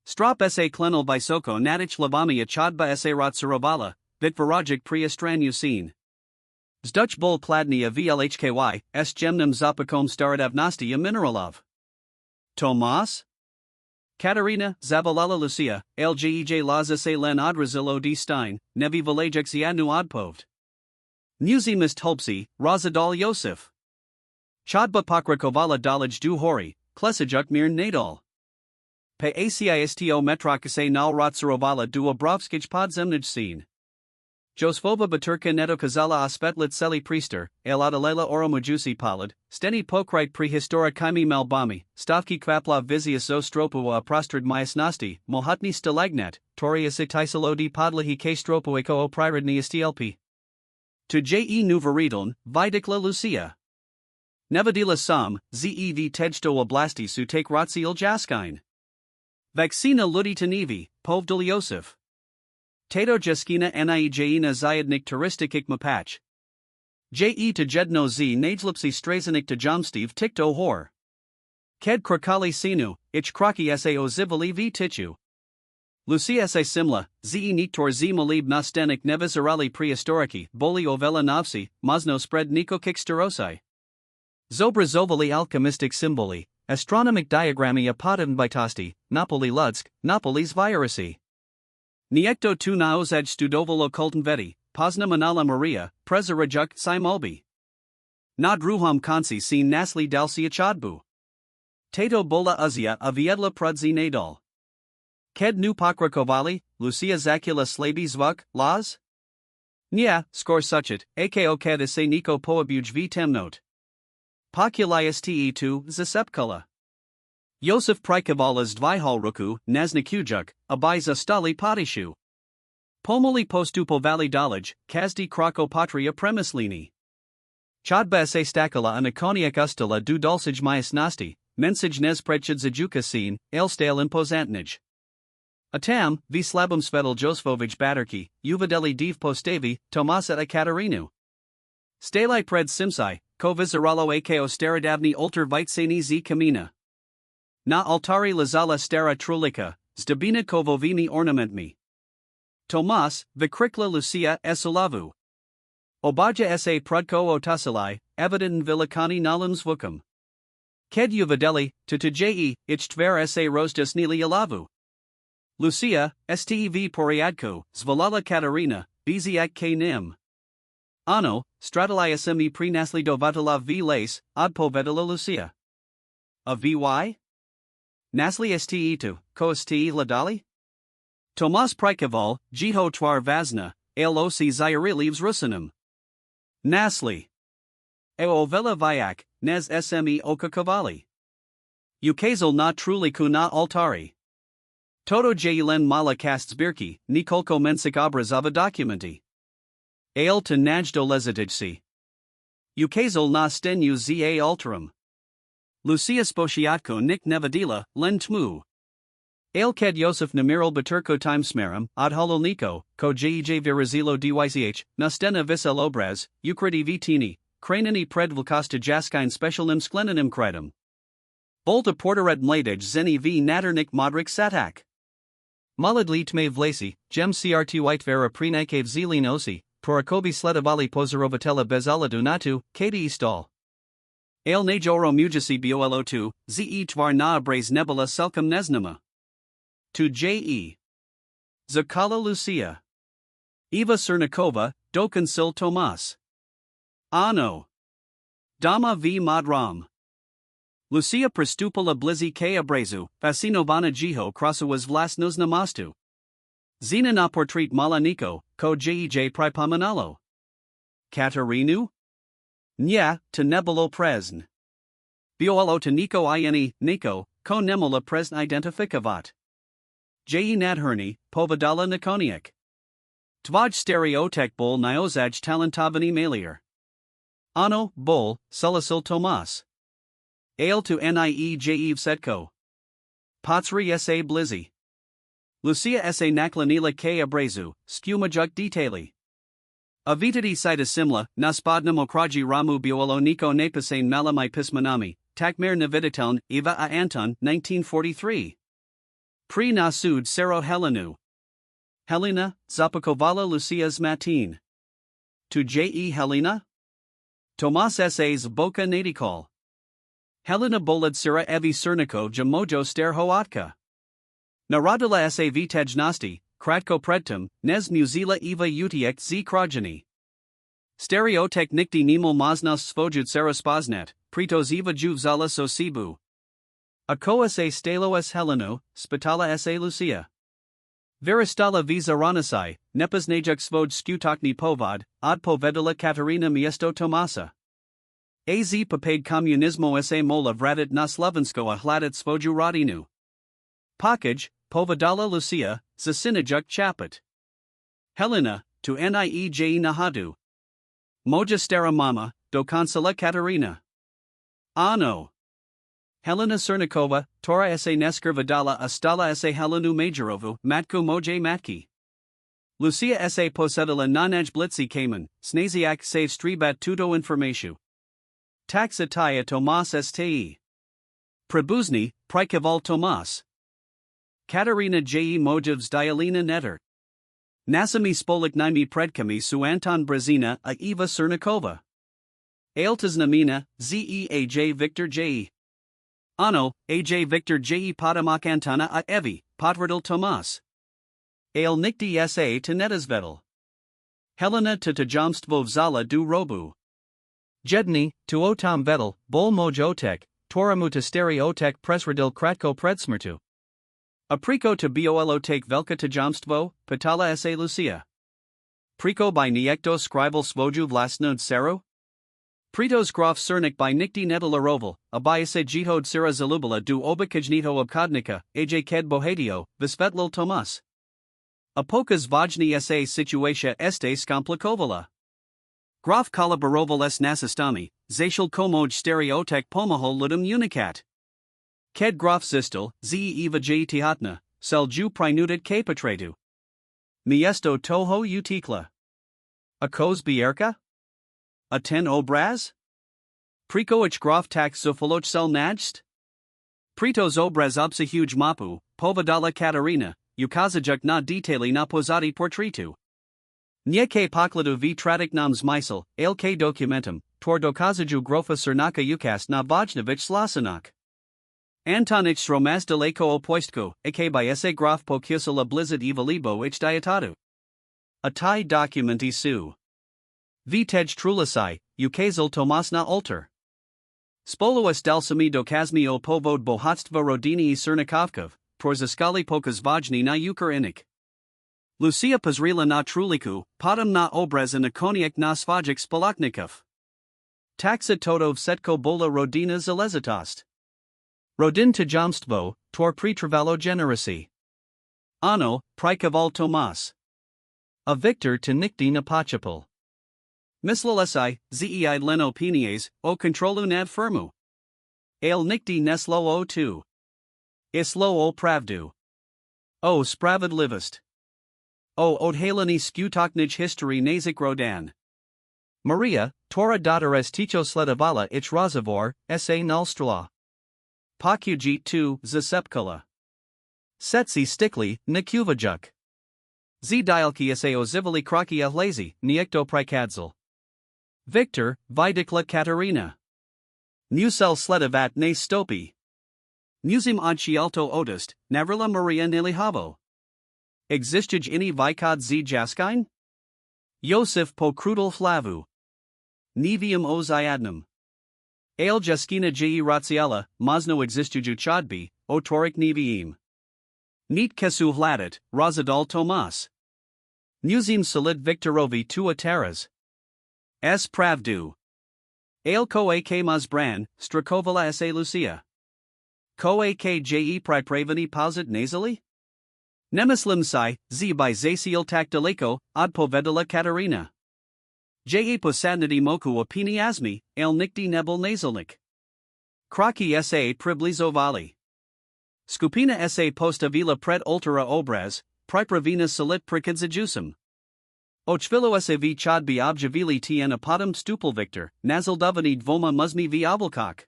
Strop sa klenal visoko nadich lavami achadba sa rotsarovala, vitvarajik priastran usin. Zduch bol pladnia vlhky, s gemnum zapakom staradavnosti mineralov. Tomas? Katarina, Zavalala Lucia, Ljej laza se len odrazilo di stein, nevi valejexia odpoved. Muzi mist holpsi, Razadal Josef. Chodba pokrakovala dalaj du hori, klesajuk mir nadal. Pe acisto metrakase nal rotsarovala du obrovskij podzemnij scene. Josfova baturka neto kazala aspetlit seli priester, eladalela oromujusi palad, steni pokrite prehistoric kaimi malbami, stavki kvapla vizius o stropuwa prostrad myasnosti, mohutni stalagnet, torius itisalodi podlahi k stropueko o prirodni stlp. To je nuveridon, vidikla Lucia. Nevadila sam, zev tejsto oblasti su take rotsil jaskine. Vaccina luditanivi, povdal Josef. Tato jaskina niejina zayadnik turistikik mapach. Je to jedno z najlipsi strazanik to jomstiv tikto hor. Ked krakali sinu, ich kraki sao zivali v tichu. Lucia sa simla, ze niktor z malib nastenik nevizarali prehistoriki, boli ovela novsi, mazno spread niko kiksterosai. Zobra zovali alchemistic symboli, astronomic diagrammi apodan bytosti, Napoli Ludsk, Napolis virusi. Niekto tu naozaj studovalo kulten vedi, pozna manala Maria, prezarajuk simolbi. Na druhom konci sin nasli dalsia chodbu. Tato bola uzia a viedla prudzi nadal. Ked nu pokrakovali, Lucia zakula slabi zvuk, laz? Nia, skor suchit, ako ked se niko poabuj v temnot. Pokulias te tu, zasepkula. Josef prikavala zdvihal ruku, naznakujuk, abai stali patishu. Pomoli postupo vali dalaj, kazdi krako patria premislini. Chodba se stakala anakoniak ustala du dulsij myasnosti, mensij nes predchid zajuka sin, elstal impozantnij. Atam, v slabum svetal Josfovij baterki, uvadeli div postavi, Tomasa a Katarinu. Stalai pred simsai, ko vizaralo ako staradavni ulter vitsani z kamina. Na altari lazala stara trulika, zdabina kovovimi ornamentmi. Tomas, vikrikla Lucia esulavu. Obaja sa prudko otasalai, evident vilikani nalim zvukam. Ked uvadeli, to je ich tver sa rostas nili alavu. Lucia, stev poriadku, zvolala Katarina, biziak k nim. Ano, stratiliasmi prenasli dovatala v lace, odpovedala Lucia. A vy? Nasli stetu, ko ste ladali? Tomas Prikoval, Jiho Twar Vazna, Loc Zyarilievs Rusinum. Nasli. Eo Vela Vyak, Nez Sme Okakavali. Ukazal na truly kuna altari. Toto Jailen Mala Kastsbirki, Nikolko Mensik Obrazava Documenti. Ale to Najdo Lezatijsi. Ukazal na stenu za alterum. Lucia Spošiatko Nik Nevadila, Len Tmu. Ailked Yosef Namiral Baturko Timesmerum, Adhololniko, Ko Jej Virazilo Dych, Nastena Visel Obraz, Ukriti Vitini, Kranini Predvlkosta Jaskine Specialnim Sklenanim Kridum. Bolta Portared Mladej Zeni v Naternik Modrik Satak. Maladli Tme Vlasi, Gem Crt Whitevera Prenikev Zelin Osi, Porakobi Sledavali Pozarovatela Bezala Dunatu, Kati Istal. Ale Najoro Mujasi Bolo2, Ze Tvar na Braz Nebula Selkum Nesnama. To J.E. Zakala Lucia. Eva Cernikova, Dokonsil Tomas. Ano. Dama v Madram. Lucia Prestupala Blizi K. Abrazu, Fascinovana Jiho Krasuas Vlasnos Namastu. Zina na Portrait Malaniko, Ko Jej Pripomanalo. Katarinu? Nya, to Nebolo Presn. Biolo to Niko Ieni, Niko, Ko Nemola Presn Identifikavat. J. Nadherni, Povadala Nikoniak. Tvaj Stereotek Bol Niozaj Talentavani Malier. Ano, Bol, Sulasil Tomas. Ale to Niejev Setko. Patsri sa Blizzy. Lucia sa Naklanila K. Abrazu, Skumujuk Detaili. Avitadi Sita Simla, Naspodnam Okraji Ramu Biolo Niko Napasane Malamai Pismanami, Takmer Naviditeln, Eva A. Anton, 1943. Pri Nasud Sero Helenu. Helena, Zapakovala Lucia's Matin. To J.E. Helena? Tomas S.A.'s Boka Nadikol. Helena Bolad Sira Evi Cerniko Jamojo Sterhoatka. Narodila S.A. Vitejnosti, Kratko Predtum, Nez Muzila Eva Utiek Z Krajani. Stereotek Nikti Nimul Maznas Svojud Saraspaznet, Pritos Eva Juvzala Sosibu. Ako S.A. Stalo S. Heleno, Spitala S.A. Lucia. Veristala Visa Ranasai, Nepas Najuk Svoj Skutokni Povad, Od Povedala Katarina Miesto Tomasa. Az Papade Komunismo S.A. Mola Vradit na Slovensko a Hladat Svoju Radinu. Pakaj, Povadala Lucia, Zasinajuk Chapet. Helena, to Nieje Nahadu. Moja Stara Mama, do Consula Katarina. Ano. Helena Cernikova, Tora S.A. Nesker Vidala Astala S.A. Helenu Majorovu, Matku Moje Matki. Lucia S.A. Posedala Nanaj Blitzi Kamen, Snaziak Save Stribat Tudo Informashu. Taxataya Tomas Ste. Prebuzni, Prikoval Tomas. Katarina J. Mojevs Dialina Netter. Nasami Spolik Naimi Predkami Suanton Brazina a Eva Cernikova. Ailtaznamina, Zeaj Victor J. Ano, Aj Victor J. Potomak Antana a Evi, Potverdal Tomas. Ale Nikti S.A. to Netasvedal. Helena to Tajamstvov Zala du Robu. Jedni, to Otam Vedel, Bol Mojotek, Toramu to Stereotek Presradil Kratko Predsmrtu. Apriko to Bolotek Velka Tajamstvo, Patala S.A. Lucia. Priko by Niekto Scribal Svoju Vlasnud Seru? Pritos Grof Cernik by Nikti Nedalaroval, Abayase Jihod Sira Zalubala du Obakajnito Obkodnika, Aj Ked Bohatio, Visvetlil Tomas. Apokas Vajni S.A. Situatia Estes Komplikovala. Grof Kalabaroval S. Nasistami, Zashil Komoj Stereotek Pomahol Ludum Unicat. Ked Grof Sistel, Ze Eva J. Tihatna, Selju Prinutit Kapatredu. Miesto Toho Utikla. Akos Bierka? A ten obraz? Prikoich Grof tax Zofaloch Sel Najst? Pritos obraz obsa huge mapu, Povadala Katarina, Ukazajuk na detali na pozadi portretu. Nieke pokladu v tradik nam zmysel, alk documentum, tor dokazaju grofa cernaka ukast na Vojnovich slasanak. Anton ich romas de leko opoistko, aka by esse graf po kusala blizzard evalibo ich dietatu. A Thai document isu. Vitej trulasai, ukazel tomas na alter. Spoluas dalsami dokazmi o povod bohatstva rodini cernikavkov, porzaskali pokas vajni na ukar inik. Lucia Pazrila na truliku, potom na obraz na koniak na svajik spolaknikov. Taxa totov setko bola rodina zalezatost. Rodin tajamstvo, tor pretrivalo generisi. Ano, prikaval Tomas. A Victor to nikdi napachapal. Mislalesi, zei leno penies, o controlu nav firmu. Ale nikdi neslo o tu. Islo o pravdu. O spravedlivist. O odhalani skutoknij history nazik rodan. Maria, Tora datares ticho sledavala ich razavor, sa nulstrala. Pokujit tu, zasepkala. Setsi stikli, nakuvajuk. Z dialki sa ozivali krakia lazy, niekto prikadzal. Victor, Vidikla Katarina. Musel sledavat ne stopi. Musim od Chialto odist, Navrila Maria Nilihavo. Existij ini Vikod z Jaskine? Yosif po krudel flavu. Nevium o Ziadnum. Ale Jaskina je Ratsiela, Mosno existuju chodbi, o Torik Neviim. Neat kesu hladat, Razadal Tomas. Musim solid Viktorovi tu ataras. S. Pravdu. Ale ko ak Mazbran, Strakovala sa Lucia. Ko ak je pripravani pauzit nasally? Nemislim si, z by zaciel takdaliko, od povedala Katarina. Je posadnity moku opini asmi, el nikdi nebel nasalnik. Kraki sa priblizovali. Skupina sa postavila pred ultera obraz, pripravina solit prikadzajusum. Ochvilo sa v chodbi objavili tien apotum stupel Victor, nazaldovani dvoma muzmi v oblkok.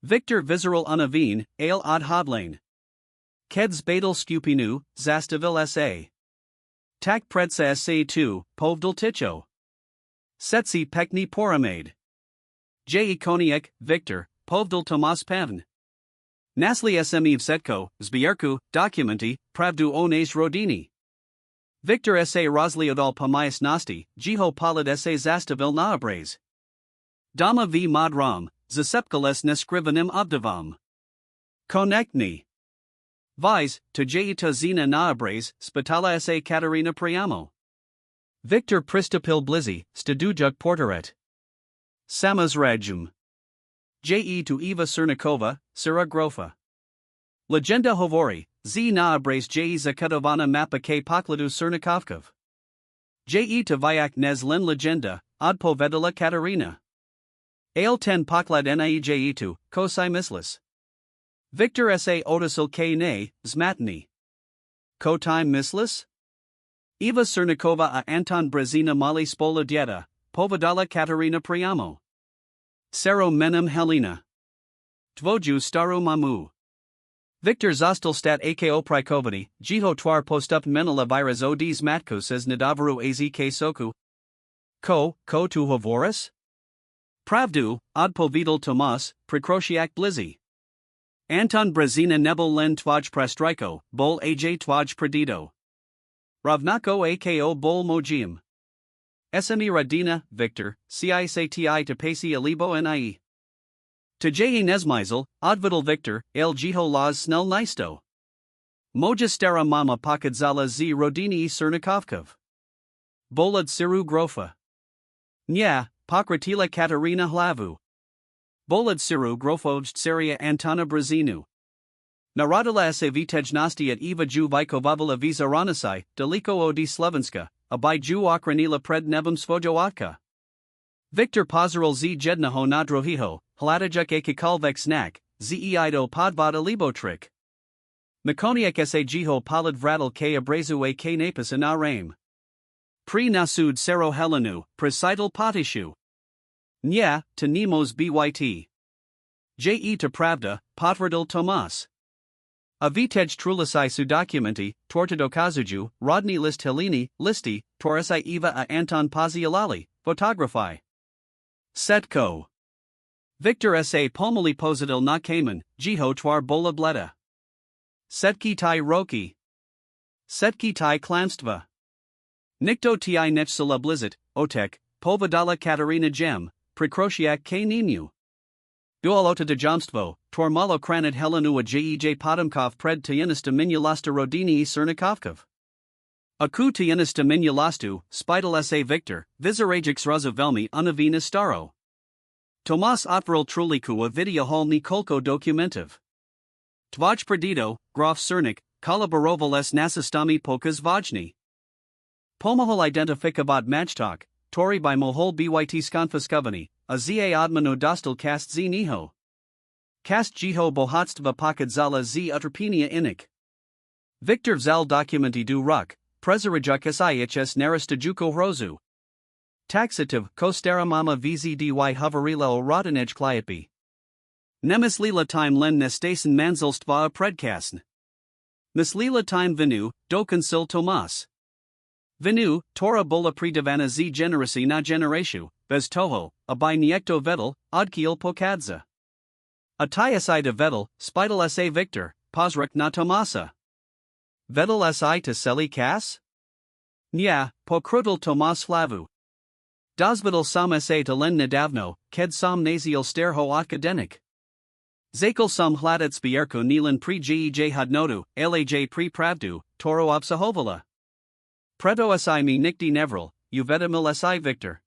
Victor visceral unavine, ale od hodlane. Keds badal skupinu, zastavil sa. Tak predsa sa tu, povdal ticho. Setsi pekni poramade. Je koniek, Victor, povdal Tomas Pavn. Nasli smev setko, zbierku, documenti, pravdu ones rodini. Victor sa rozliodal pamias nasti, jiho palad sa zastavil naabres. Dama v modram, zasepkales neskrivenim obdavam. Konektni. Vise, to jeita zina naabres, spitala sa Katarina Priamo. Victor Pristapil Blizzy, Stadujuk Portaret. Samas Rajum. Je to Eva Cernikova, Sira Grofa. Legenda Hovori, Z naabres je Zakadovana mapa k pokladu Cernikovkov. Je to Vyak Nez Len Legenda, od povedala Katarina. Ale ten poklad nije tu, kosai mislis. Victor sa odasil k ne, zmatni. Ko time mislis? Eva Cernikova a Anton Brezina Mali Spola Dieta, povedala Katarina Priamo. Sero menem Helena. Tvoju staru mamu. Victor Zostalstat ako Prikovani, Jiho twar postup menala virus ods matkus as nadavaru azk soku. Ko tu hovoris? Pravdu, od povedal Tomas, Prekrošiak Blizzy. Anton Brezina nebel len tvaj prestriko, bol aj tvaj predido. Ravnako ako bol mojim. Sme Radina, Victor, cisati to pasi alibo nie. To je nesmizel, odvidal Victor, el jiho las snel nisto. Mojastera mama pakadzala z rodini Cernikovkov. Bolad siru grofa. Nya, pokratila Katarina hlavu. Bolad siru grofoj seria Antona Brazinu. Narodila se vitejnosti at Eva ju Vikovavila visa ranasai, daliko od Slovenska, a by ju okranila pred nebum svojoatka. Victor Pozeril z jednaho nadrohiho, hladajuk akikalvek snak, zeido podvada libotrik. Makoniak sa jiho palad vradal k abrazu a k napis na rame. Pri nasud sero helenu, presital potishu. Nya, to nemos byt. Je to pravda, potvrdil Tomas. A vitej trulasai su documenti, tortadokazuju, rodni list helini, listi, torasai eva a Anton Pazialali, photographi. Setko. Victor sa pomali positil na kamen, jiho twar bola bleda. Setki tai roki. Setki tai klamstva. Nikto ti nechsala blizzit, otek, povadala Katarina gem, prekrotiak k ninu. Dualota de jamstvo, twar malo kranid helenua jej potomkov pred tianista minulasta rodini cernikovkov. Aku tianista minulastu, spidal sa Victor, vizarajix razovelmi unavina staro. Tomas otvril truliku a videohol Nikolko dokumentiv. Tvaj perdido, Graf Cernik, kolaborovales nasistami pokas vajni. Pomahol identifikavad matchtalk, tori by mohol byt skonfiskovani, a za odmano dostal cast z niho. Cast jiho bohatstva pakadzala z utrpenia inik. Victor vzal dokumenti du ruk, prezirajuk ihs naristajuko hrozu. Taxative, kostara mama vzdy hoverila o rodanej kliatbi. Nemislila time len nestasen manzelstva a predkasn. Mislila time vinu, dokonsil Tomas. Vinu, tora bola predavana z generasi na generatio, bez toho, abai niekto vedel, odkiel pokadza. Atayasai de vedel, spidal sa Victor, pozrak na Tomasa. Vedel si to seli kas? Nya, pokrutal Tomas flavu. Dozvidal sam sa to len nedavno, ked sam naziel sterho akademic. Zakel sam hladec bierko nilan pri jej hodnotu, laj pri pravdu, toro obsahovala. Preto si mi nikdi nevril, uvedamil si Victor.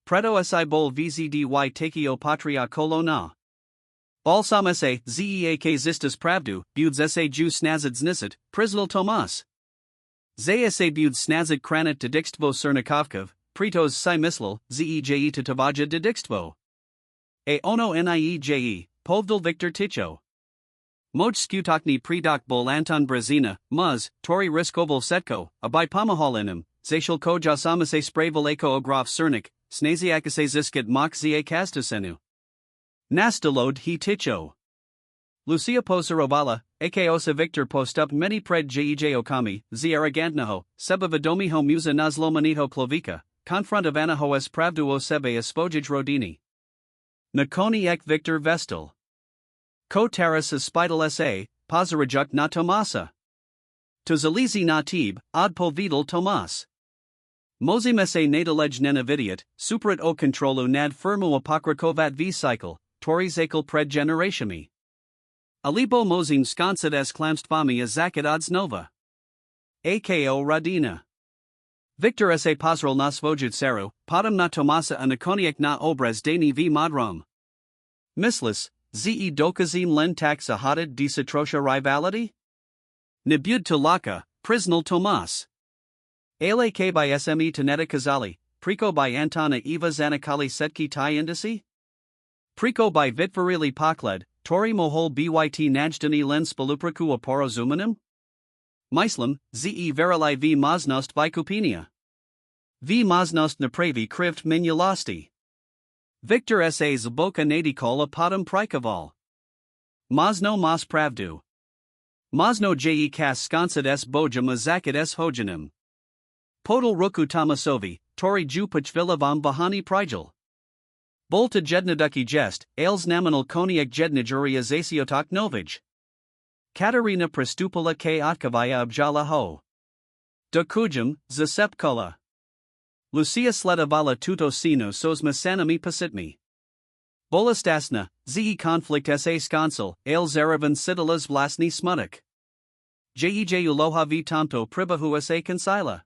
Preto si bol vzdy takio patria kolona. All sam sa zeak zistas pravdu, buds sa ju snazid znisit, priznal Tomas. Za sa buds snazid kranit dedikstvo cernikovkov, pritos si mislil, zij to tavaja dedikstvo. A ono nije, povdal Victor Ticho. Moj skutokni predok bol Anton Brazina, muz, tori riskoval setko, abai pomaholinim, zashil ko jasamase spraveleko ograf cernik, snaziakase zisket mok za kastasenu. Nastalod he Ticho. Lucia Posarovala, akosa Victor postup many pred jej okami, arrogantnaho, sebavidomiho muza nazlomanito plovika, konfrontavanaho es pravduo sebe espojij rodini. Nakoni ek Victor Vestal. Ko taras spidal sa, pozarajuk na Tomasa. To zalizi na tib, od povidal Tomas. Mozimese nadalej nenavidiat, suprat o controlu nad firmu apokrakovat v cycle, tori zakel pred generatiami. Alibo mozim skonsid es klamstvami a zakad odds nova. Ako radina. Victor sa pozral na svojud seru, potom na Tomasa a nakoniak na obraz dani v modrom. Mislis, ze dokazim len tak sa hatid di satrosha rivality? Nabud to laka, priznal Tomas. Alak by sme Taneta Kazali, Priko by Antona Eva Zanakali Setki Tai Indisi? Priko by Vitvarili Pokled, Tori Mohol Byt Najdani Len Spalupraku Aporo Zumanim? Myslam, ze Verilai v Maznost Vikupinia. V Maznost Napravi Krivt Minulasti. Victor sa Zboka Nadikol a Potom Prikoval. Mazno Mas Pravdu. Mazno je kas skonsid s boja mazakid s hojanim. Podal ruku Tomasovi, Tori ju pachvilavam bahani prijal. Bolta jednaduki jest, ales naminal koniak jednajuria zasiotok novij. Katarina prestupala k otkavaya abjala ho. Dokujam, zasepkola. Lucia sledavala tuto sino sos masanami pasitmi. Bolastasna, ze conflict sa skonsel, ale zaravan sidalas vlasni smutik. Jej uloha v tamto pribahu sa kansila.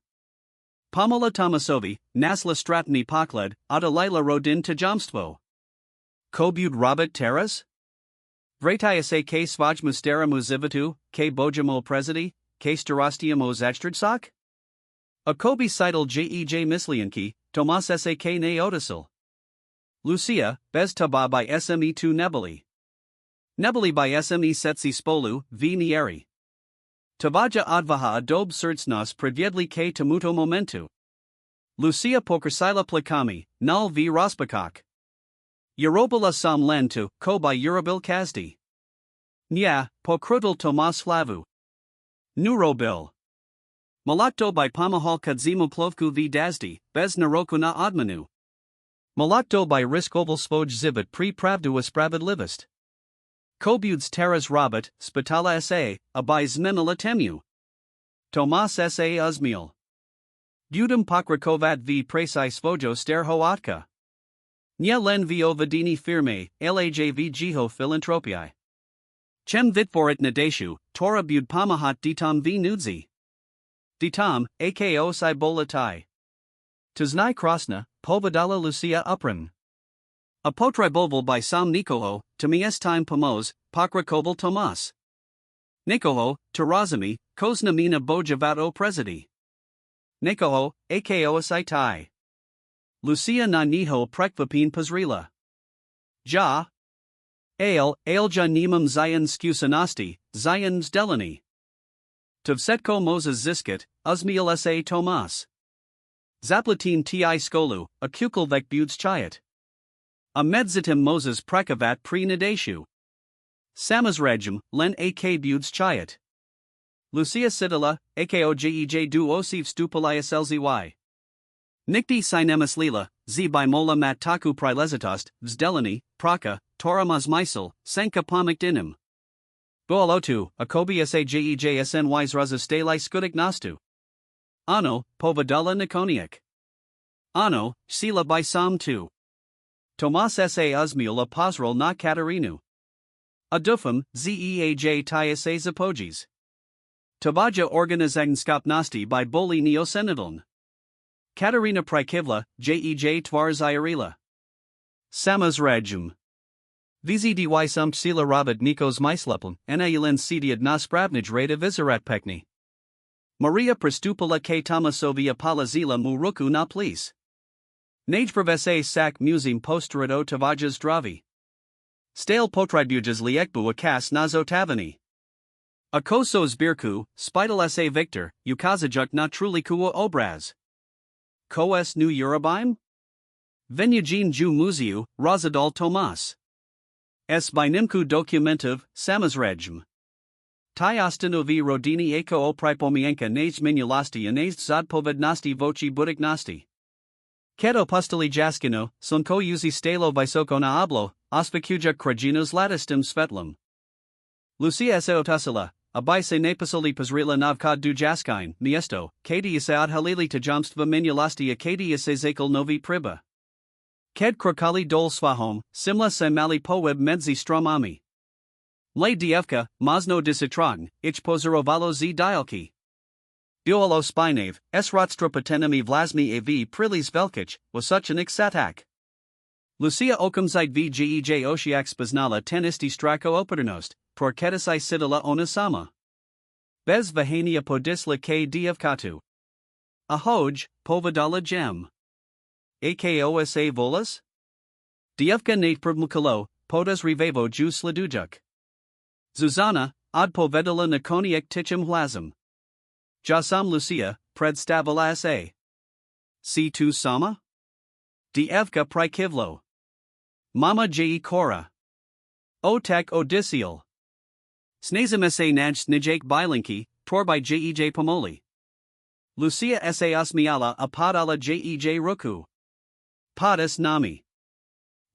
Pamela Tomasovi, nasla stratni pokled, adalaila rodin tajamstvo. Kobud robot teras? Vrataya sa k svaj mustera muzivatu, k bojamo prezidi, k starostiamo zajtrdsak? A kobi sidal jej mislianki, Tomas sa k neotisil. Lucia, bez taba by sme2 nebuli. Nebuli by sme setsi spolu, v nieri. Tavaja advaha adob serdsnas predviedli k tamuto momentu. Lucia pokrasila plakami, null v rospakak. Eurobala sam lentu, ko by Eurobil kazdi. Nya, pokrutal Tomas flavu. Neurobil. Malakto by Pomahal Kadzimo Plovku v Dazdi, bez Naroku na Admanu. Malakto by riskoval svoj zivit pri pravdu spravedlivist. Kobuds teras robot, spitala sa, aby zmenila temu. Tomas sa uzmil. Budem pokrakovat v presai svojo sterhoatka. Nya len vo vidini firme, laj v jiho philanthropii. Chem vitvorit nadeshu, tora bud pomahat ditam v nudzi. Ditam, ako si bolatai. Tuznai krasna, povedala Lucia upran. Apotriboval by sam Nikolo, to mies time pomos, pokrakoval Tomas. Nikolo, to razami, kozna mina bojavato presidi. Nikolo, ako si tai. Lucia na niho prekvapin pazrila. Ja. Ailja nemam zayan skusanasti, zayan zdelani. Tuvsetko moses ziskat, uzmiel sa Tomas. Zaplatin ti skolu, a kukelvek buds chayat. A medzitim moses prekavat pri nadeshu. Samazrejum, len ak buds chayat. Lucia sidila, akojej du osiv stupalaya selzy. Nikti sinemas lila, z by mola mat taku prilezitost, vzdelani, praka, toramas misel, senka pomik dinim. Boalotu, akobi sajej zraza stalai skudik nastu. Ano, povadala nikoniak. Ano, sila by sam tu. Tomas sa uzmil a pozrol na Katarinu. Adufum, zeaj tiasa zapojis. Tabaja organizagnskapnosti by boli neosenidln. Katarina Prikivla, jej twar zyrila. Samas rajum. Vzdy sumt sila rabad nikos mysleplan, nailen sediad naspravnij rada vizarat pekni. Maria prestupala k Tomasovia palazila muruku na plis. Najprvese sak musim posterado tavaja zdravi. Stale potribujas liekbu akas nazotavani. Akoso zbirku, spidalase victor, ukazajuk na trulikuwa obraz. Koes nu Urabime? Venyajin ju muziu, razadal Tomas. S by nimku dokumentiv, samazrejm. Tyostanovi rodini eko opripomienka nazd minulasti anazd zadpovednosti voci budiknosti. Keto pustali jaskino, sunko uzi stalo visoko na oblo, ospikuja krajinos latistim svetlam. Lucia seotasila, abai se napasali pazrila navkad du jaskine, miesto, kadi isaad halili tajamstva minulasti akadi isazakal novi priba. Ked krokali dol swahom, simla se mali poweb medzi stromami. Le dievka, mazno disitrogn, ich pozorovalo z dialki. Duolo spinave, esrotstropatenami vlasmi av prilis velkich, was such an iksatak. Lucia okumzite vgej oshiak spaznala tenisti strako opaternost, porketisai sidala onasama. Bez vahania podisla k dievkatu. Ahoj, povedala gem. Akosa volas? Dievka natprv mukalo, podas rivevo ju sladujuk. Zuzana, od povedala nakoniek tichim hlazim. Jasam Lucia, predstavala sa. C2 sama? Dievka prikivlo. Mama je kora. Otak odisiel. Snazim sa naj snijake bilinki, torby jej pomoli. Lucia sa osmiala apadala jej ruku. Podas nami.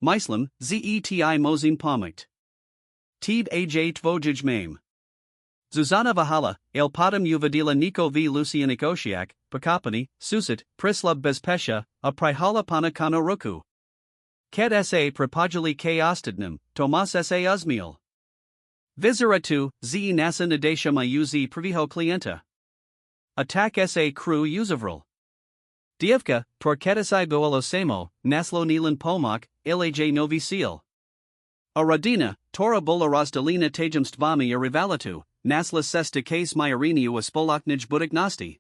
Myslam, zeti mozim pomikt. Tib aj tvojij mame. Zuzana Vahala, el padam uvadila Niko v Lucianic Oshiak, Pakapani, Susit, Prislub bezpesha, a prihala panakano ruku. Ked sa prepajali k ostadnim, Tomas sa uzmil. Vizaratu, ze nasa nadesha mayuzi priviho clienta. Attack sa crew uzavral. Dievka, torketasai boelosemo, naslo nilan pomak, ilaj novi seal. A radina, tora bola rozdalina tajamstvami a rivalatu. Nasla sesta case myariniu a spolaknij budiknosti.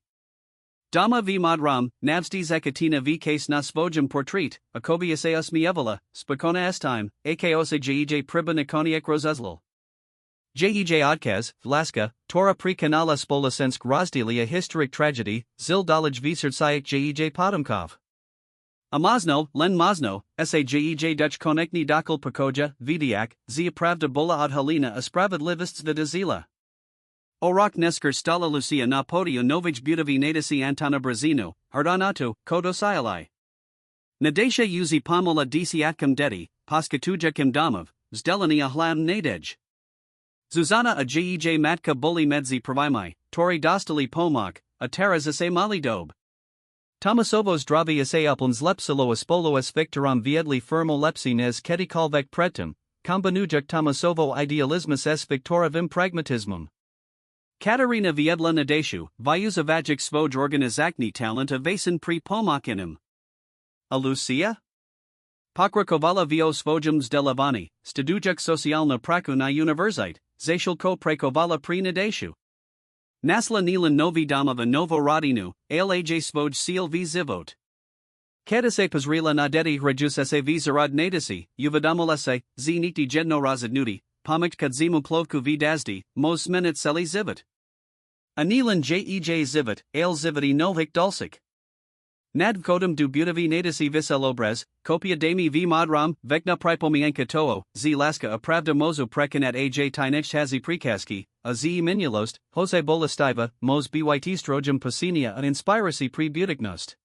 Dama v madram, navsti zakatina v case nasvojum portrait, akobia seus mievala, spakona estime, akosa jej priba nikoniek rozuzlal. Jej odkaz, vlaska, tora pri kanala spolasensk rozdelia historic tragedy, zil dolaj visert jej podomkov. Amazno, len mazno, jej Dutch konekni dokal pakoja, vidiak, zia pravda bola od halina a spravedlivists vidazila. Orak nesker stala Lucia na podio novij budovi nadisi Antona Brazino, hardanato, kodosiali. Nadesha uzi pomola desiatkum dedi, paskatuja kim domov, zdelani ahlam nadej. Zuzana a jej matka boli medzi prvimai, tori dostali pomok, a taraz ase mali dob. Tomasovo zdravi ase uplans lepsilo espolo es victoram viedli firmo lepsines ketikalvek pretum, kombanujak Tomasovo idealismus es victoravim pragmatismum. Katerina viedla nadeshu, vyuzavajic svoj organizakni talent avasin pri pomokinum. A Lucia? Pokrakovala vio svojum zdelavani, stadujak socialna prakuna univerzite, zashilko prekovala pri nadeshu. Nasla nilan novi domova novo rodinu, alaj svoj seal v zivot. Kedase pazrila nadeti rejusese v zarad nadesi, uvadamolese, z niti jedno razadnuti, pomakt kadzimu plovku v daždi, mos minut seli zivot. Anilan jej zivot, al zivoti novik dulsik. Nadvkodum du butavi nadesi viselobres, kopia demi v modram, vekna pripomienka toho, z laska apravda mozo prekanat aj tinech hazi prikaski, a z minulost, Jose bolastiva, mos byt strojum pasinia an inspiracy pre butiknost.